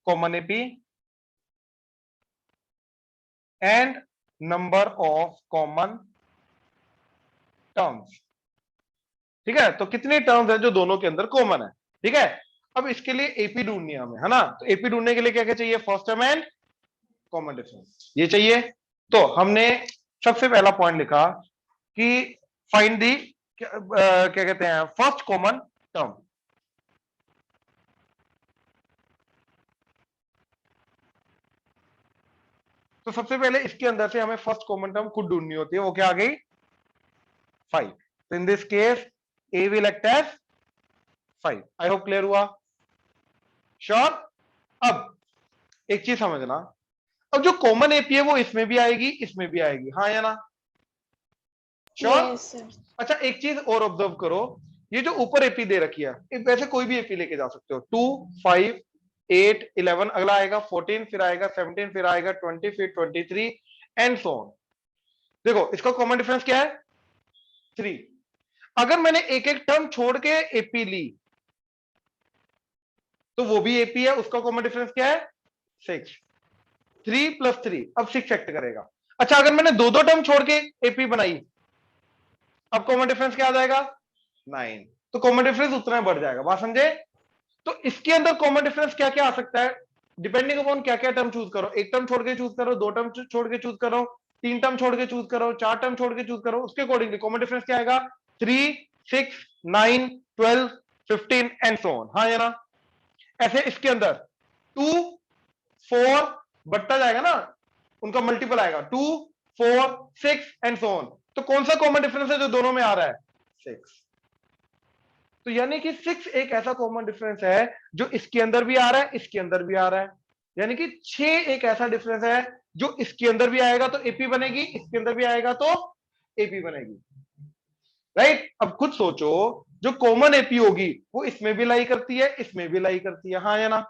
common AP and number of common terms, ठीक है। तो कितनी टर्म्स है जो दोनों के अंदर कॉमन है, ठीक है। अब इसके लिए एपी ढूंढनी है हमें, है ना। तो एपी ढूंढने के लिए क्या क्या चाहिए, first term and common difference, ये चाहिए। तो हमने सबसे पहला पॉइंट लिखा कि फाइंड दी क्या कहते हैं, फर्स्ट कॉमन टर्म। तो सबसे पहले इसके अंदर से हमें फर्स्ट कॉमन टर्म खुद ढूंढनी होती है, वो क्या आ गई 5। तो in this case a will act as 5। I hope clear हुआ, श्योर। अब एक चीज समझना, अब जो कॉमन एपी है वो इसमें भी आएगी, इसमें भी आएगी, हाँ या ना, श्योर। Yes, sir. अच्छा एक चीज और ऑब्जर्व करो, ये जो ऊपर एपी दे रखी है, वैसे कोई भी एपी लेके जा सकते हो, 2 5 8 11, अगला आएगा 14, फिर आएगा 17, फिर आएगा 20, फिर 23 एंड सो ऑन। देखो इसका कॉमन डिफरेंस क्या है 3। अगर मैंने एक एक टर्म छोड़ के एपी ली तो वो भी एपी है, उसका कॉमन डिफरेंस क्या है 6। 3 + 3 अब 6 एक्ट करेगा। अच्छा अगर मैंने दो दो टर्म छोड़ के एपी बनाई, अब कॉमन डिफरेंस क्या आ जाएगा 9। तो कॉमन डिफरेंस उतना बढ़ जाएगा, बात समझे। तो इसके अंदर कॉमन डिफरेंस क्या क्या आ सकता है, डिपेंडिंग अपॉन क्या क्या टर्म चूज करो, एक टर्म छोड़ के चूज करो, दो टर्म छोड़ के चूज करो, तीन टर्म छोड़ के चूज करो, चार टर्म छोड़ के चूज करो, उसके अकॉर्डिंगली कॉमन डिफरेंस क्या आएगा 3 6 9 12 15 एंड सो ऑन, हाँ या ना। ऐसे इसके अंदर 2 4 बढ़ता जाएगा ना, उनका मल्टीपल आएगा 2 4 6 एंड सो ऑन। तो कौन सा कॉमन डिफरेंस है जो दोनों में आ रहा है 6। तो यानी कि 6 एक ऐसा कॉमन डिफरेंस है जो इसके अंदर भी आ रहा है, इसके अंदर भी आ रहा है, यानी कि 6 एक ऐसा डिफरेंस है जो इसके अंदर भी आएगा तो एपी बनेगी, इसके अंदर भी आएगा तो एपी बनेगी, राइट। अब खुद सोचो, जो कॉमन एपी होगी वो इसमें भी लाई करती है, इसमें भी लाई करती है, हाँ या ना।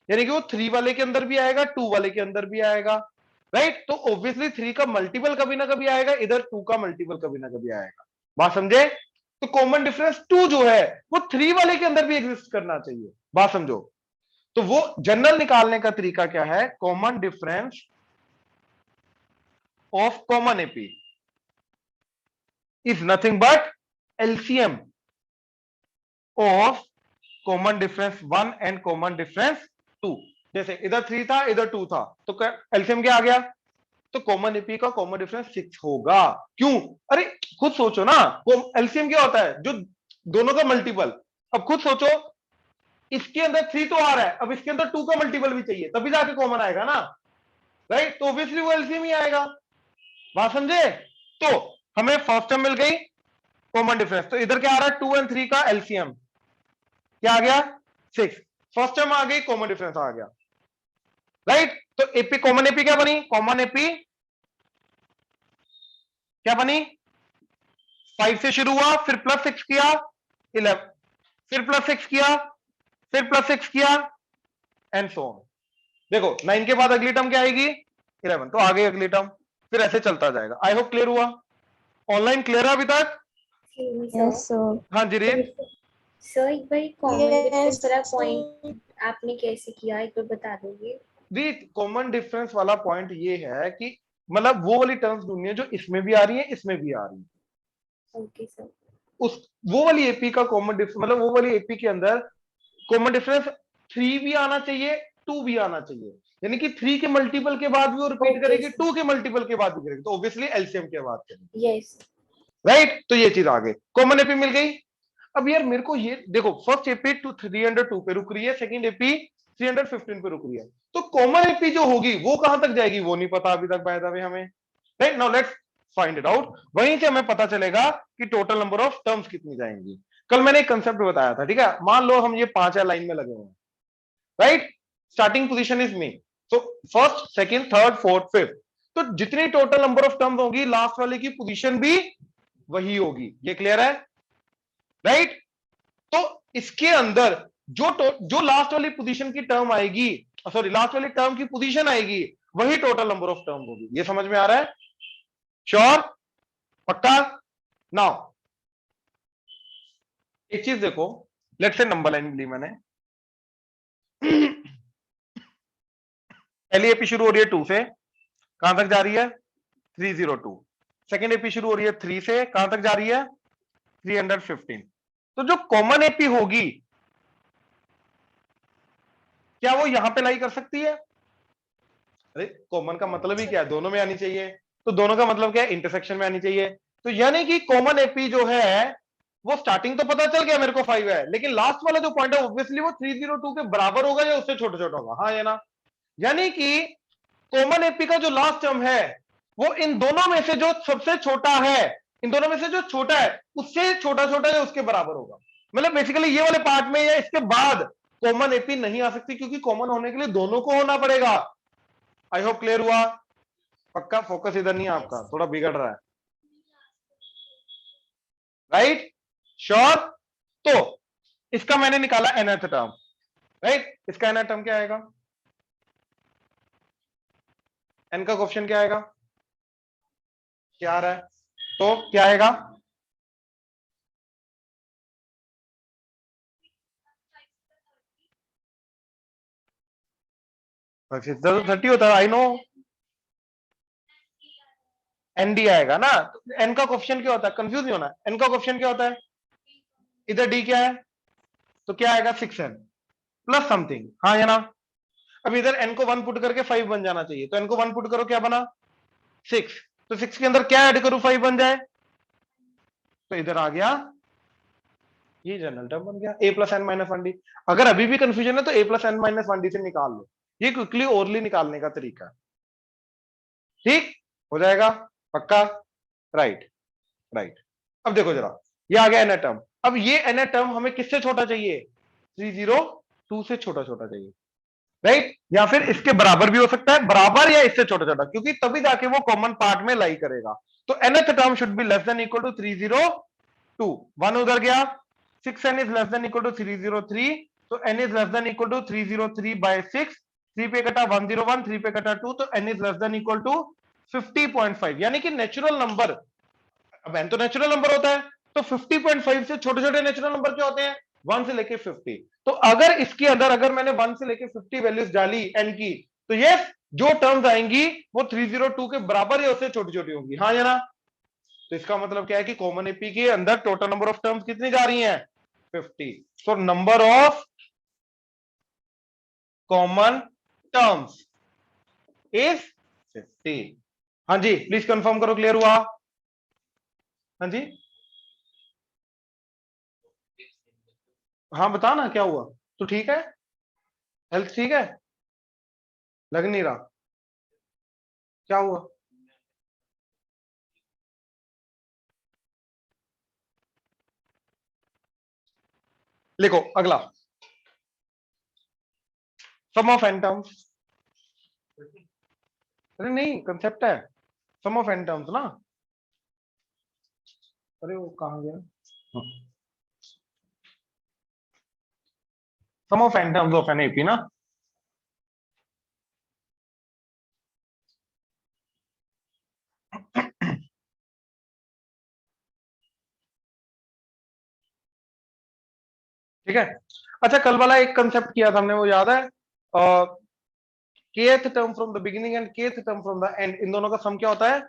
यानी कि वो 3 वाले के अंदर भी आएगा, 2 वाले के अंदर भी आएगा, राइट। तो ऑब्वियसली 3 का मल्टीपल कभी ना कभी आएगा, इधर 2 का मल्टीपल कभी ना कभी आएगा, बात समझे। तो कॉमन डिफरेंस 2 जो है वो 3 वाले के अंदर भी एग्जिस्ट करना चाहिए, बात समझो। तो वो जनरल निकालने का तरीका क्या है, common difference of common AP is nothing but LCM of common difference 1 and common difference 2। जैसे इधर 3 था, इधर 2 था, तो एलसीएम क्या आ गया, तो कॉमन एपी का कॉमन डिफरेंस 6 होगा। क्यों, अरे खुद सोचो ना, एलसीएम क्या होता है, जो दोनों का मल्टीपल। अब खुद सोचो, इसके अंदर 3 तो आ रहा है, अब इसके अंदर 2 का मल्टीपल भी चाहिए, तभी जाके कॉमन आएगा ना, राइट। तो ऑब्वियसली वो एलसीएम ही आएगा, बात समझे। तो हमें फर्स्ट टर्म मिल गई कॉमन डिफरेंस, तो इधर क्या आ रहा है 2 और 3 का एलसीएम क्या आ गया 6। फर्स्ट टर्म आ गई, कॉमन डिफरेंस आ गया, राइट। तो एपी कॉमन एपी क्या बनी, कॉमन एपी क्या बनी 5 से शुरू हुआ, फिर +6 किया 11, फिर +6 किया, फिर +6 किया एंड सो ऑन। देखो 9 के बाद अगली टर्म क्या आएगी 11, तो आ गई अगली टर्म, फिर ऐसे चलता जाएगा। आई होप क्लियर हुआ, ऑनलाइन क्लियर है अभी तक, Yes, sir. हाँ जी रीत। सर एक बार कॉमन डिफरेंस Yes, वाला sir. पॉइंट आपने कैसे किया, एक बार बता दोगे। रीत कॉमन डिफरेंस वाला पॉइंट ये है कि मतलब वो वाली टर्म्स ढूंढनी है जो इसमें भी आ रही है, इसमें भी आ रही है। Okay sir. उस वो वाली एपी का कॉमन डिफरेंस, मतलब वो वाली एपी के अंदर कॉमन डिफरेंस 3 भी आना चाहिए, 2 भी आना चाहिए, यानी कि 3 के मल्टीपल के बाद भी वो रिपीट Okay, करेगी, sir. 2 के मल्टीपल के बाद भी करेगी, तो ऑब्वियसली एलसीएम के बाद करेगी, यस राइट। तो ये चीज आ गई, कॉमन एपी मिल गई। अब यार मेरे को ये देखो, फर्स्ट एपी 302 पे रुक रही है, सेकंड एपी 315 पे रुक रही है, तो कॉमन एपी जो होगी वो कहां तक जाएगी वो नहीं पता अभी तक बाय द वे हमें, right. Now let's find it out, वहीं से हमें पता चलेगा कि टोटल नंबर ऑफ टर्म्स कितनी जाएंगी। कल मैंने एक कंसेप्ट बताया था, ठीक है, मान लो हम ये 5 लाइन में लगे हुए हैं, right, starting position is me, तो first second third fourth fifth, तो जितनी टोटल नंबर ऑफ टर्म्स होगी लास्ट वाले की पोजीशन भी वही होगी, ये क्लियर है, राइट। तो इसके अंदर जो लास्ट वाली पोजीशन की टर्म आएगी, सॉरी लास्ट वाली टर्म की पोजीशन आएगी, वही टोटल नंबर ऑफ टर्म होगी, ये समझ में आ रहा है, श्योर, पक्का। नाउ एक चीज देखो, लेट्स से नंबर लाइन ली मैंने, पहली एपी शुरू हो रही है 2 से, कहां तक जा रही है 302, सेकेंड एपी शुरू हो रही है 3 से, कहां तक जा रही है 315, तो जो कॉमन एपी होगी क्या वो यहां पे लाई कर सकती है? अरे कॉमन का मतलब ही क्या है, दोनों में आनी चाहिए, तो दोनों का मतलब क्या है, इंटरसेक्शन में आनी चाहिए, तो यानी कि कॉमन एपी जो है वो स्टार्टिंग तो पता चल गया मेरे को 5 है, लेकिन लास्ट वाला जो पॉइंट है ऑब्वियसली वो 302 के बराबर होगा या उससे छोटा छोटा होगा, हाँ या ना, यानी कि कॉमन एपी का जो लास्ट टर्म है वो इन दोनों में से जो सबसे छोटा है, इन दोनों में से जो छोटा है उससे छोटा छोटा या उसके बराबर होगा, मतलब बेसिकली ये वाले पार्ट में या इसके बाद कॉमन एपी नहीं आ सकती, क्योंकि कॉमन होने के लिए दोनों को होना पड़ेगा। आई होप क्लियर हुआ, पक्का, फोकस इधर नहीं है आपका, थोड़ा बिगड़ रहा है, राइट, श्योर। तो इसका मैंने निकाला nth टर्म, राइट, इसका nth टर्म क्या आएगा, n का क्वेश्चन क्या आएगा, क्या आ रहा है, तो क्या आएगा, तो 30 होता है, आई नो, एनडी आएगा ना, एन का क्वेश्चन क्या होता है, कंफ्यूज नहीं होना, एन का क्वेश्चन क्या होता है, इधर डी क्या है, तो क्या आएगा 6n प्लस समथिंग, हाँ या ना, अब इधर n को 1 पुट करके 5 बन जाना चाहिए, तो n को 1 पुट करो क्या बना 6, तो 6 के अंदर क्या ऐड करूं 5 बन जाए, तो इधर आ गया ये जनरल टर्म बन गया a plus n minus one d. अगर अभी भी कंफ्यूजन है तो a plus n minus one d से निकाल लो, ये क्विकली ओरली निकालने का तरीका है, ठीक हो जाएगा, पक्का, राइट, राइट। अब देखो जरा, ये आ गया एन टर्म, अब ये एन टर्म हमें किससे छोटा चाहिए, 302 से छोटा छोटा चाहिए, राइट, या फिर इसके बराबर भी हो सकता है, बराबर या इससे छोटा छोटा, क्योंकि तभी जाके वो कॉमन पार्ट में लाई करेगा, तो nth term should be less than equal to 302, 1 उधर गया, 6n is less than equal to 303, तो n is less than equal to 303 by 6, 3 पे कटा 101, 3 पे कटा 2, तो n is less than equal to 50.5, यानी कि नेचुरल नंबर, अब n तो नेचुरल नंबर होता है, तो 50.5 से छोटे छोटे नेचुरल नंबर क्या होते हैं, 1 से लेके 50, तो अगर इसके अंदर अगर मैंने 1 से लेके 50 वैल्यूज डाली n की, तो ये जो टर्म्स आएंगी वो 302 के बराबर या उससे छोटी छोटी होंगी, हाँ या ना, तो इसका मतलब क्या है कि कॉमन एपी के अंदर टोटल नंबर ऑफ टर्म्स कितनी जा रही हैं 50, so number of common terms is 50। हाँ जी प्लीज कंफर्म करो, क्लियर हुआ, हाँ जी, हाँ बता ना क्या हुआ, तो ठीक है, हेल्थ ठीक है, लग नहीं रहा, क्या हुआ, लिखो अगला, सम ऑफ एन टर्म्स, अरे नहीं कंसेप्ट है, सम ऑफ एन टर्म्स ना, अरे वो कहां गया, sum of n terms of n AP ना, ठीक है। अच्छा कल वाला एक कंसेप्ट किया था हमने, वो याद है, kth term from the beginning and kth term from the end, इन दोनों का सम क्या होता है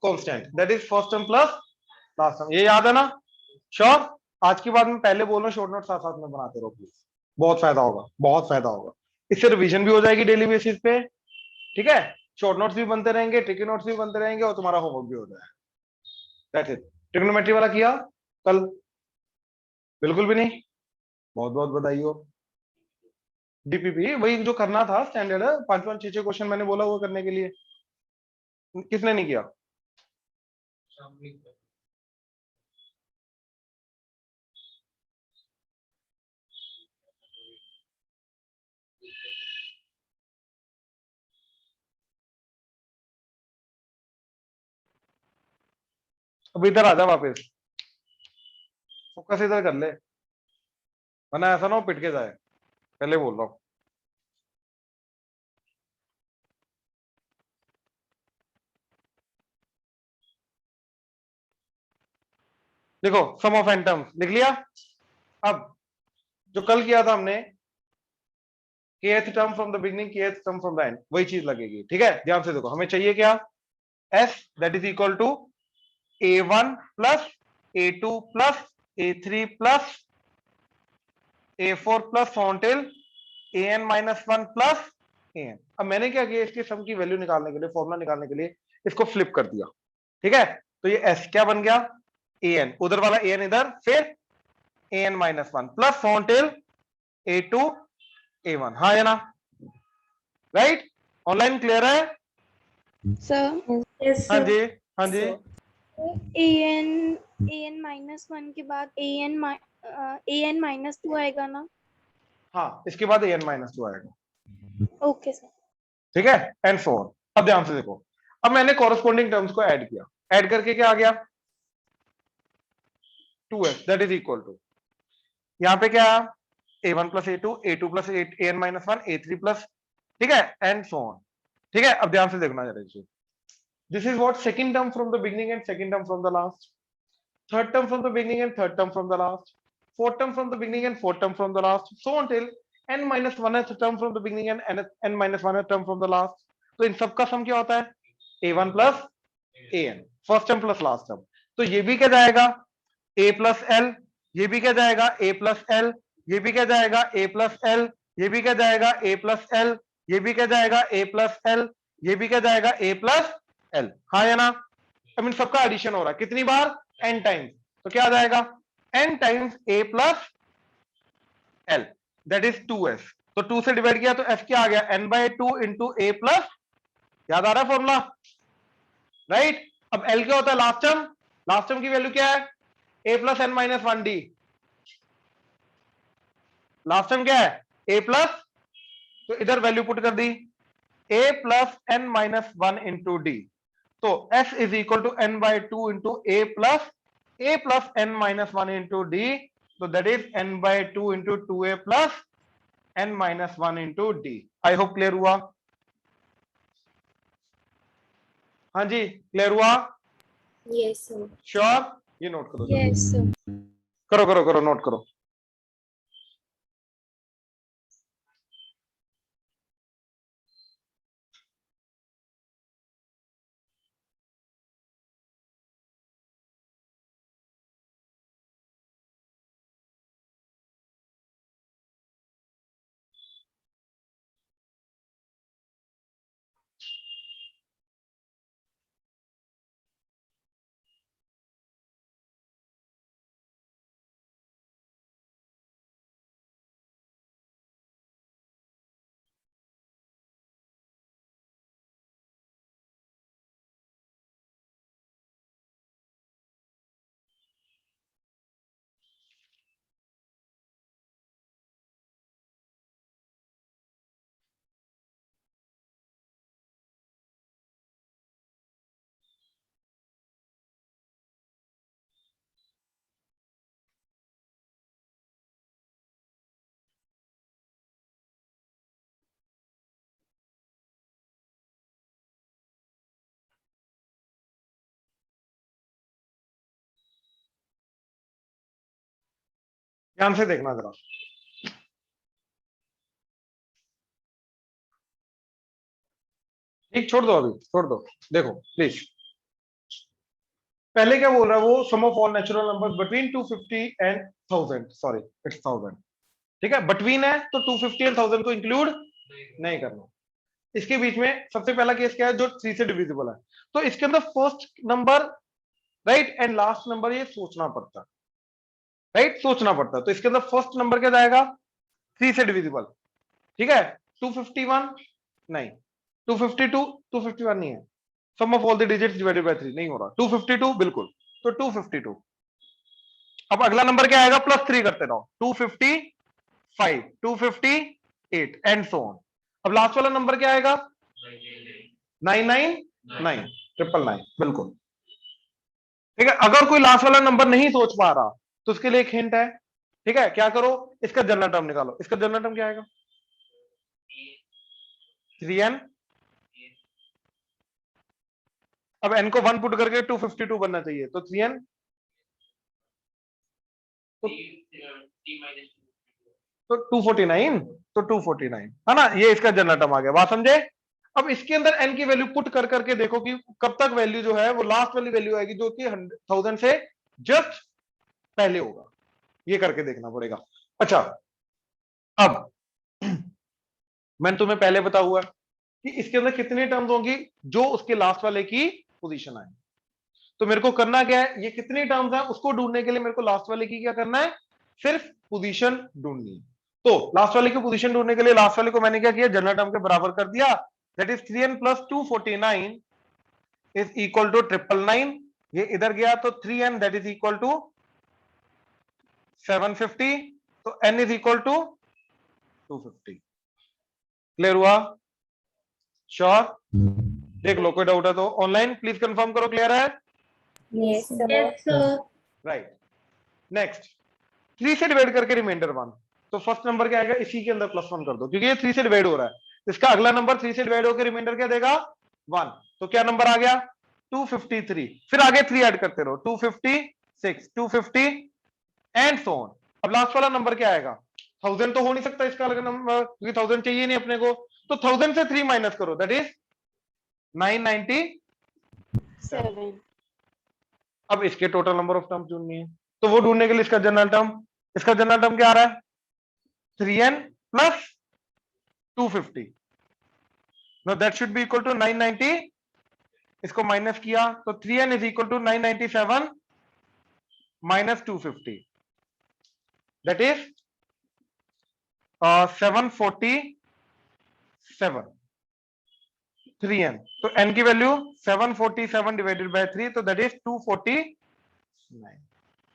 constant, that is first term plus last term, ये याद है ना, श्योर। आज के बाद में पहले बोल रहा हूं, शॉर्ट नोट साथ साथ में बनाते रहो प्लीज, बहुत फायदा होगा, बहुत फायदा होगा, इससे रिवीजन भी हो जाएगी डेली बेसिस पे, ठीक है, शॉर्ट नोट्स भी बनते रहेंगे, ट्रिकी नोट्स भी बनते रहेंगे, और तुम्हारा होमवर्क भी हो जाएगा, दैट्स इट। ट्रिग्नोमेट्री वाला किया कल, बिल्कुल भी नहीं, बहुत बहुत बधाई हो, डीपीपी वही जो करना था स्टैंडर्ड, 5 5 6 6 क्वेश्चन मैंने बोला वो करने के लिए, किसने नहीं किया, अब इधर आ जा वापस, फोकस इधर कर ले, वरना ऐसा ना हो पिट के जाए, पहले बोल रहा हूं। देखो सम ऑफ एन टर्म्स लिख लिया। अब जो कल किया था हमने, kth term from the beginning, kth term from the and, वही चीज लगेगी। ठीक है, ध्यान से देखो, हमें चाहिए क्या, s that is equal to a1 plus a2 plus a3 plus a4 plus till an minus 1 plus an। अब मैंने क्या किया, इसके सम की वैल्यू निकालने के लिए, फॉर्मूला निकालने के लिए इसको फ्लिप कर दिया। ठीक है, तो ये s क्या बन गया, an, उधर वाला an इधर, फिर an minus 1 plus till a2 a1। हाँ या ना, राइट? ऑनलाइन क्लियर है? सर Yes, हाँ sir. जी, हाँ जी। an -1 के बाद an -2 आएगा ना? हाँ, इसके बाद an माइनस 2 आएगा। Okay sir. ठीक है, एंड सो ऑन। अब ध्यान से देखो, अब मैंने कॉरेस्पॉन्डिंग टर्म्स को ऐड किया, ऐड करके क्या आ गया, 2s that is equal to, यहां पे क्या, a1 plus a2, a2 plus an minus 1, a3 plus, ठीक है, एंड सो ऑन। ठीक है, अब ध्यान से देखना जरा इसे, this is what second term from the beginning and second term from the last, third term from the beginning and third term from the last, fourth term from the beginning and fourth term from the last, so until n minus 1th term from the beginning and n minus 1th term from the last। तो इन सब का sum क्या होता है, a1 plus an, first term plus last term. तो ये भी क्या जाएगा a प्लस l, ये भी क्या जाएगा a प्लस l, ये भी क्या जाएगा a प्लस l, ये भी क्या जाएगा a प्लस l, ये भी क्या जाएगा a प्लस l, ये भी क्या जाएगा a प्लस l। हाँ या ना? अब इन सबका एडिशन हो रहा है कितनी बार, n टाइम्स। तो क्या आ जाएगा, n times a plus l that is 2s। तो 2 से डिवाइड किया तो f क्या आ गया, n by 2 into a plus, याद आ रहा है फॉर्मूला, राइट? अब l क्या होता है, लास्ट टर्म, लास्ट टर्म की वैल्यू क्या है, a plus n minus 1d, last term क्या है a प्लस, तो इधर वैल्यू पुट कर दी, a plus n minus 1 into d। तो s is equal to n by 2 into a plus n minus 1 into d, तो that is n by 2 into 2a plus n minus 1 into d। I hope clear हुआ? हाँ जी, clear हुआ? Yes, sir. Sure? ये note करो, yes sir. करो करो करो, note करो। ध्यान से देखना जरा, ठीक, छोड़ दो अभी, छोड़ दो, देखो प्लीज। पहले क्या बोल रहा है वो, sum of all natural numbers between 250 and 1000, sorry it's 1000। ठीक है, बिटवीन है तो 250 एंड 1000 को इंक्लूड नहीं करना। इसके बीच में सबसे पहला केस क्या है, जो 3 से डिविजिबल है, तो इसके अंदर first number right and last number ये सोचना पड़ता है, राइट, सोचना पड़ता है। तो इसके अंदर फर्स्ट नंबर क्या जाएगा, 3 से डिविजिबल। ठीक है, 251 नहीं, 252, 251 नहीं है, sum of all the digits divided by 3 नहीं हो रहा, 252 बिल्कुल, तो 252। अब अगला नंबर क्या आएगा, +3 करते रहो, 255, 258 एंड सो ऑन। अब लास्ट वाला नंबर क्या आएगा, 999, 999, बिल्कुल। ठीक है, अगर कोई लास्ट वाला नंबर नहीं सोच पा रहा तो उसके लिए एक हिंट है, ठीक है, क्या करो, इसका जनरल टर्म निकालो। इसका जनरल टर्म क्या आएगा? 3n। अब n को 1 पुट करके 252 बनना चाहिए, तो 3n तो 249, तो 249 है ना, ये इसका जनरल टर्म आ गया। बात समझे? अब इसके अंदर n की वैल्यू पुट कर करके देखो कि कब तक वैल्यू जो है वो लास्ट वाली वैल्यू आएगी जो कि 1000 से जस्ट पहले होगा, ये करके देखना पड़ेगा। अच्छा, अब मैंने तुम्हें पहले बताया हुआ कि इसके अंदर कितनी टर्म्स होंगी जो उसके लास्ट वाले की पोजीशन आए। तो मेरे को करना क्या है, ये कितनी टर्म्स है उसको ढूंढने के लिए मेरे को लास्ट वाले की क्या करना है, सिर्फ पोजीशन ढूंढनी है। तो लास्ट वाले की पोजीशन ढूंढने के लिए लास्ट वाले को मैंने क्या किया, जनरल टर्म के बराबर कर दिया, that is 3n plus 249 is equal to 999। ये इधर गया तो 3n that is equal to 750, तो n is equal to 250। Clear हुआ? श्योर? देख लो, कोई डाउट है तो ऑनलाइन प्लीज कंफर्म करो, क्लियर है? Yes, sir. Yes, sir. Right. Next, 3 से डिवाइड करके रिमाइंडर 1, तो फर्स्ट नंबर क्या आएगा, इसी के अंदर +1 कर दो क्योंकि ये 3 से डिवाइड हो रहा है। इसका अगला नंबर 3 से डिवाइड होकर रिमाइंडर क्या देगा, 1। तो क्या नंबर आ गया, 253। फिर आगे 3 ऐड करते रहो, 256, 250 एंड सो ऑन। अब लास्ट वाला नंबर क्या आएगा, 1000 तो हो नहीं सकता इसका अलग नंबर क्योंकि 1000 चाहिए नहीं अपने को, तो 1000 से 3 माइनस करो, दैट इज 997। अब इसके टोटल नंबर ऑफ टर्म ढूंढनी है, तो वो ढूंढने के लिए इसका जनरल टर्म क्या आ रहा है, 3n plus 250, no that should be equal to 990। इसको माइनस किया तो 3n is equal to 997 minus 250, that is 747। 3n, तो n की वैल्यू 747 डिवाइडेड बाय 3, तो दैट इज 249।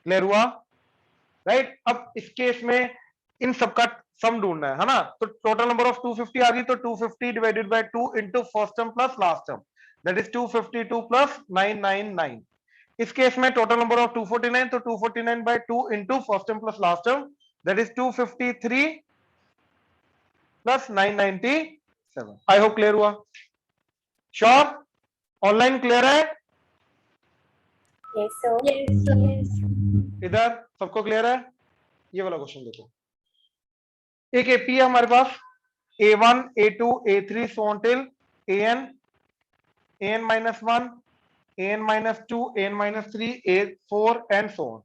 क्लियर हुआ? राइट। अब इस केस में इन सबका सम ढूंढना है ना, तो टोटल नंबर ऑफ 250 आ गई, तो 250 divided by 2 into first term plus last term, that is 252 plus 999। इस केस में टोटल नंबर ऑफ 249, तो 249 by 2 into first term plus last term, that is 253 plus 997। I hope clear हुआ? Sure? Online clear है? Yes, sir. Yes, sir. इधर सबको clear है? ये वाला क्वेश्चन देखो, एक एपी है हमारे पास, A1 A2 A3 so on till an minus 1 an minus 2 an minus 3 A4 and so on,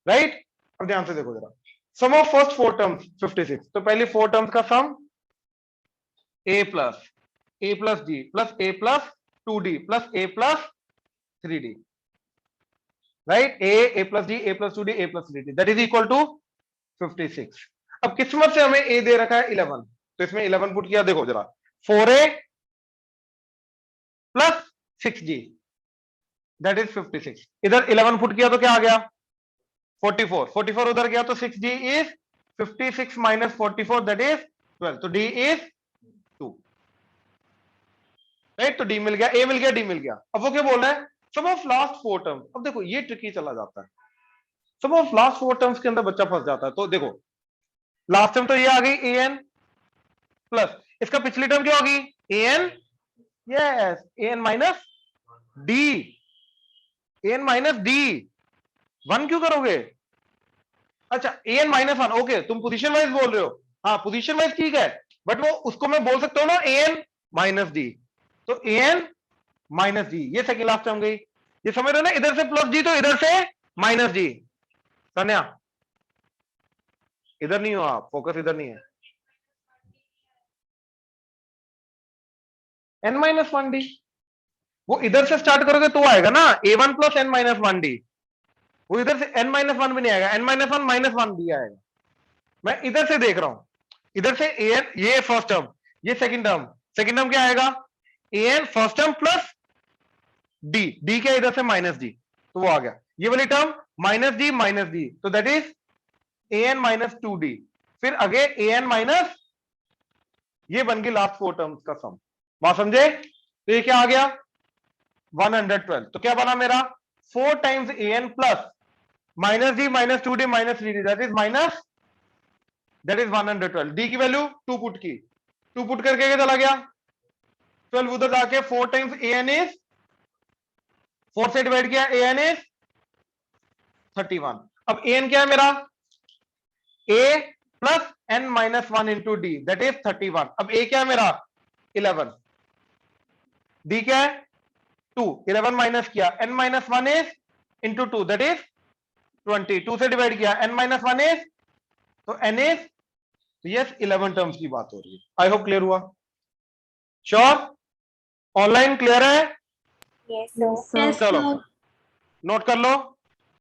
right. अब ध्यान से देखो जरा, सम ऑफ फर्स्ट 4 टर्म्स 56, तो पहली 4 टर्म्स का सम a plus d plus a plus 2d plus a plus 3d, right, a plus d a plus 2d a plus 3d that is equal to 56। अब किस्मत से हमें a दे रखा है 11, तो इसमें 11 पुट किया, देखो जरा 4a plus 6g that is 56। इधर 11 पुट किया तो क्या आ गया 44 उधर गया तो 6g is 56 minus 44 that is 12, तो d इज 2, राइट। तो d मिल गया, a मिल गया, d मिल गया। अब वो क्या बोल रहा है, सम ऑफ लास्ट 4 टर्म्स। अब देखो ये ट्रिकी चला जाता है, सम ऑफ लास्ट 4 टर्म्स के अंदर बच्चा फंस जाता है। तो देखो लास्ट टर्म तो ये आ गई an प्लस इसका पिछली टर्म क्या होगी an, yes an minus d, an minus d 1 क्यों करोगे, अच्छा an माइनस 1, ओके तुम पोजीशन वाइज बोल रहे हो, हाँ पोजीशन वाइज ठीक है, बट वो उसको मैं बोल सकता हूं ना an माइनस d, तो an माइनस d, ये सेकंड लास्ट टर्म गई, ये समझ रहे हो ना, इधर से प्लस d तो इधर से माइनस d। तन्या इधर नहीं हो आप, फोकस इधर नहीं है, n माइनस 1d, वो इधर से स्टार्ट करोगे तो आएगा ना a1 plus n minus 1d, वो इधर से n माइनस 1 भी नहीं आएगा, n माइनस 1 माइनस 1d आएगा। मैं इधर से देख रहा हूं, इधर से an, ये फर्स्ट टर्म, ये सेकंड टर्म क्या आएगा an first term plus d, d क्या इधर से माइनस d, तो वो आ गया, ये वाली टर्म माइनस d, तो that is an minus 2d, फिर आगे an माइनस, ये बन गई लास्ट 4 टर्म्स का सम, बात समझे। तो ये क्या आ गया 112, तो क्या बना मेरा 4 times an plus minus d minus 2d minus 3d, that is 112. d की वैल्यू 2 पुट की, 2 पुट करके क्या चला गया 12, उधर जाके 4 times an is 4 से डिवाइड किया, an is 31. अब an क्या है मेरा, a plus n minus 1 into D, that is 31. अब a क्या है मेरा 11, d क्या है 2, 11 माइनस किया, n minus 1 is into 2, that is 20. 2 से डिवाइड किया, n माइनस 1 इज, तो n इज, यस 11 टर्म्स की बात हो रही है. आई होप क्लियर हुआ. श्योर, ऑनलाइन क्लियर है? Yes, sir. चलो नोट कर लो.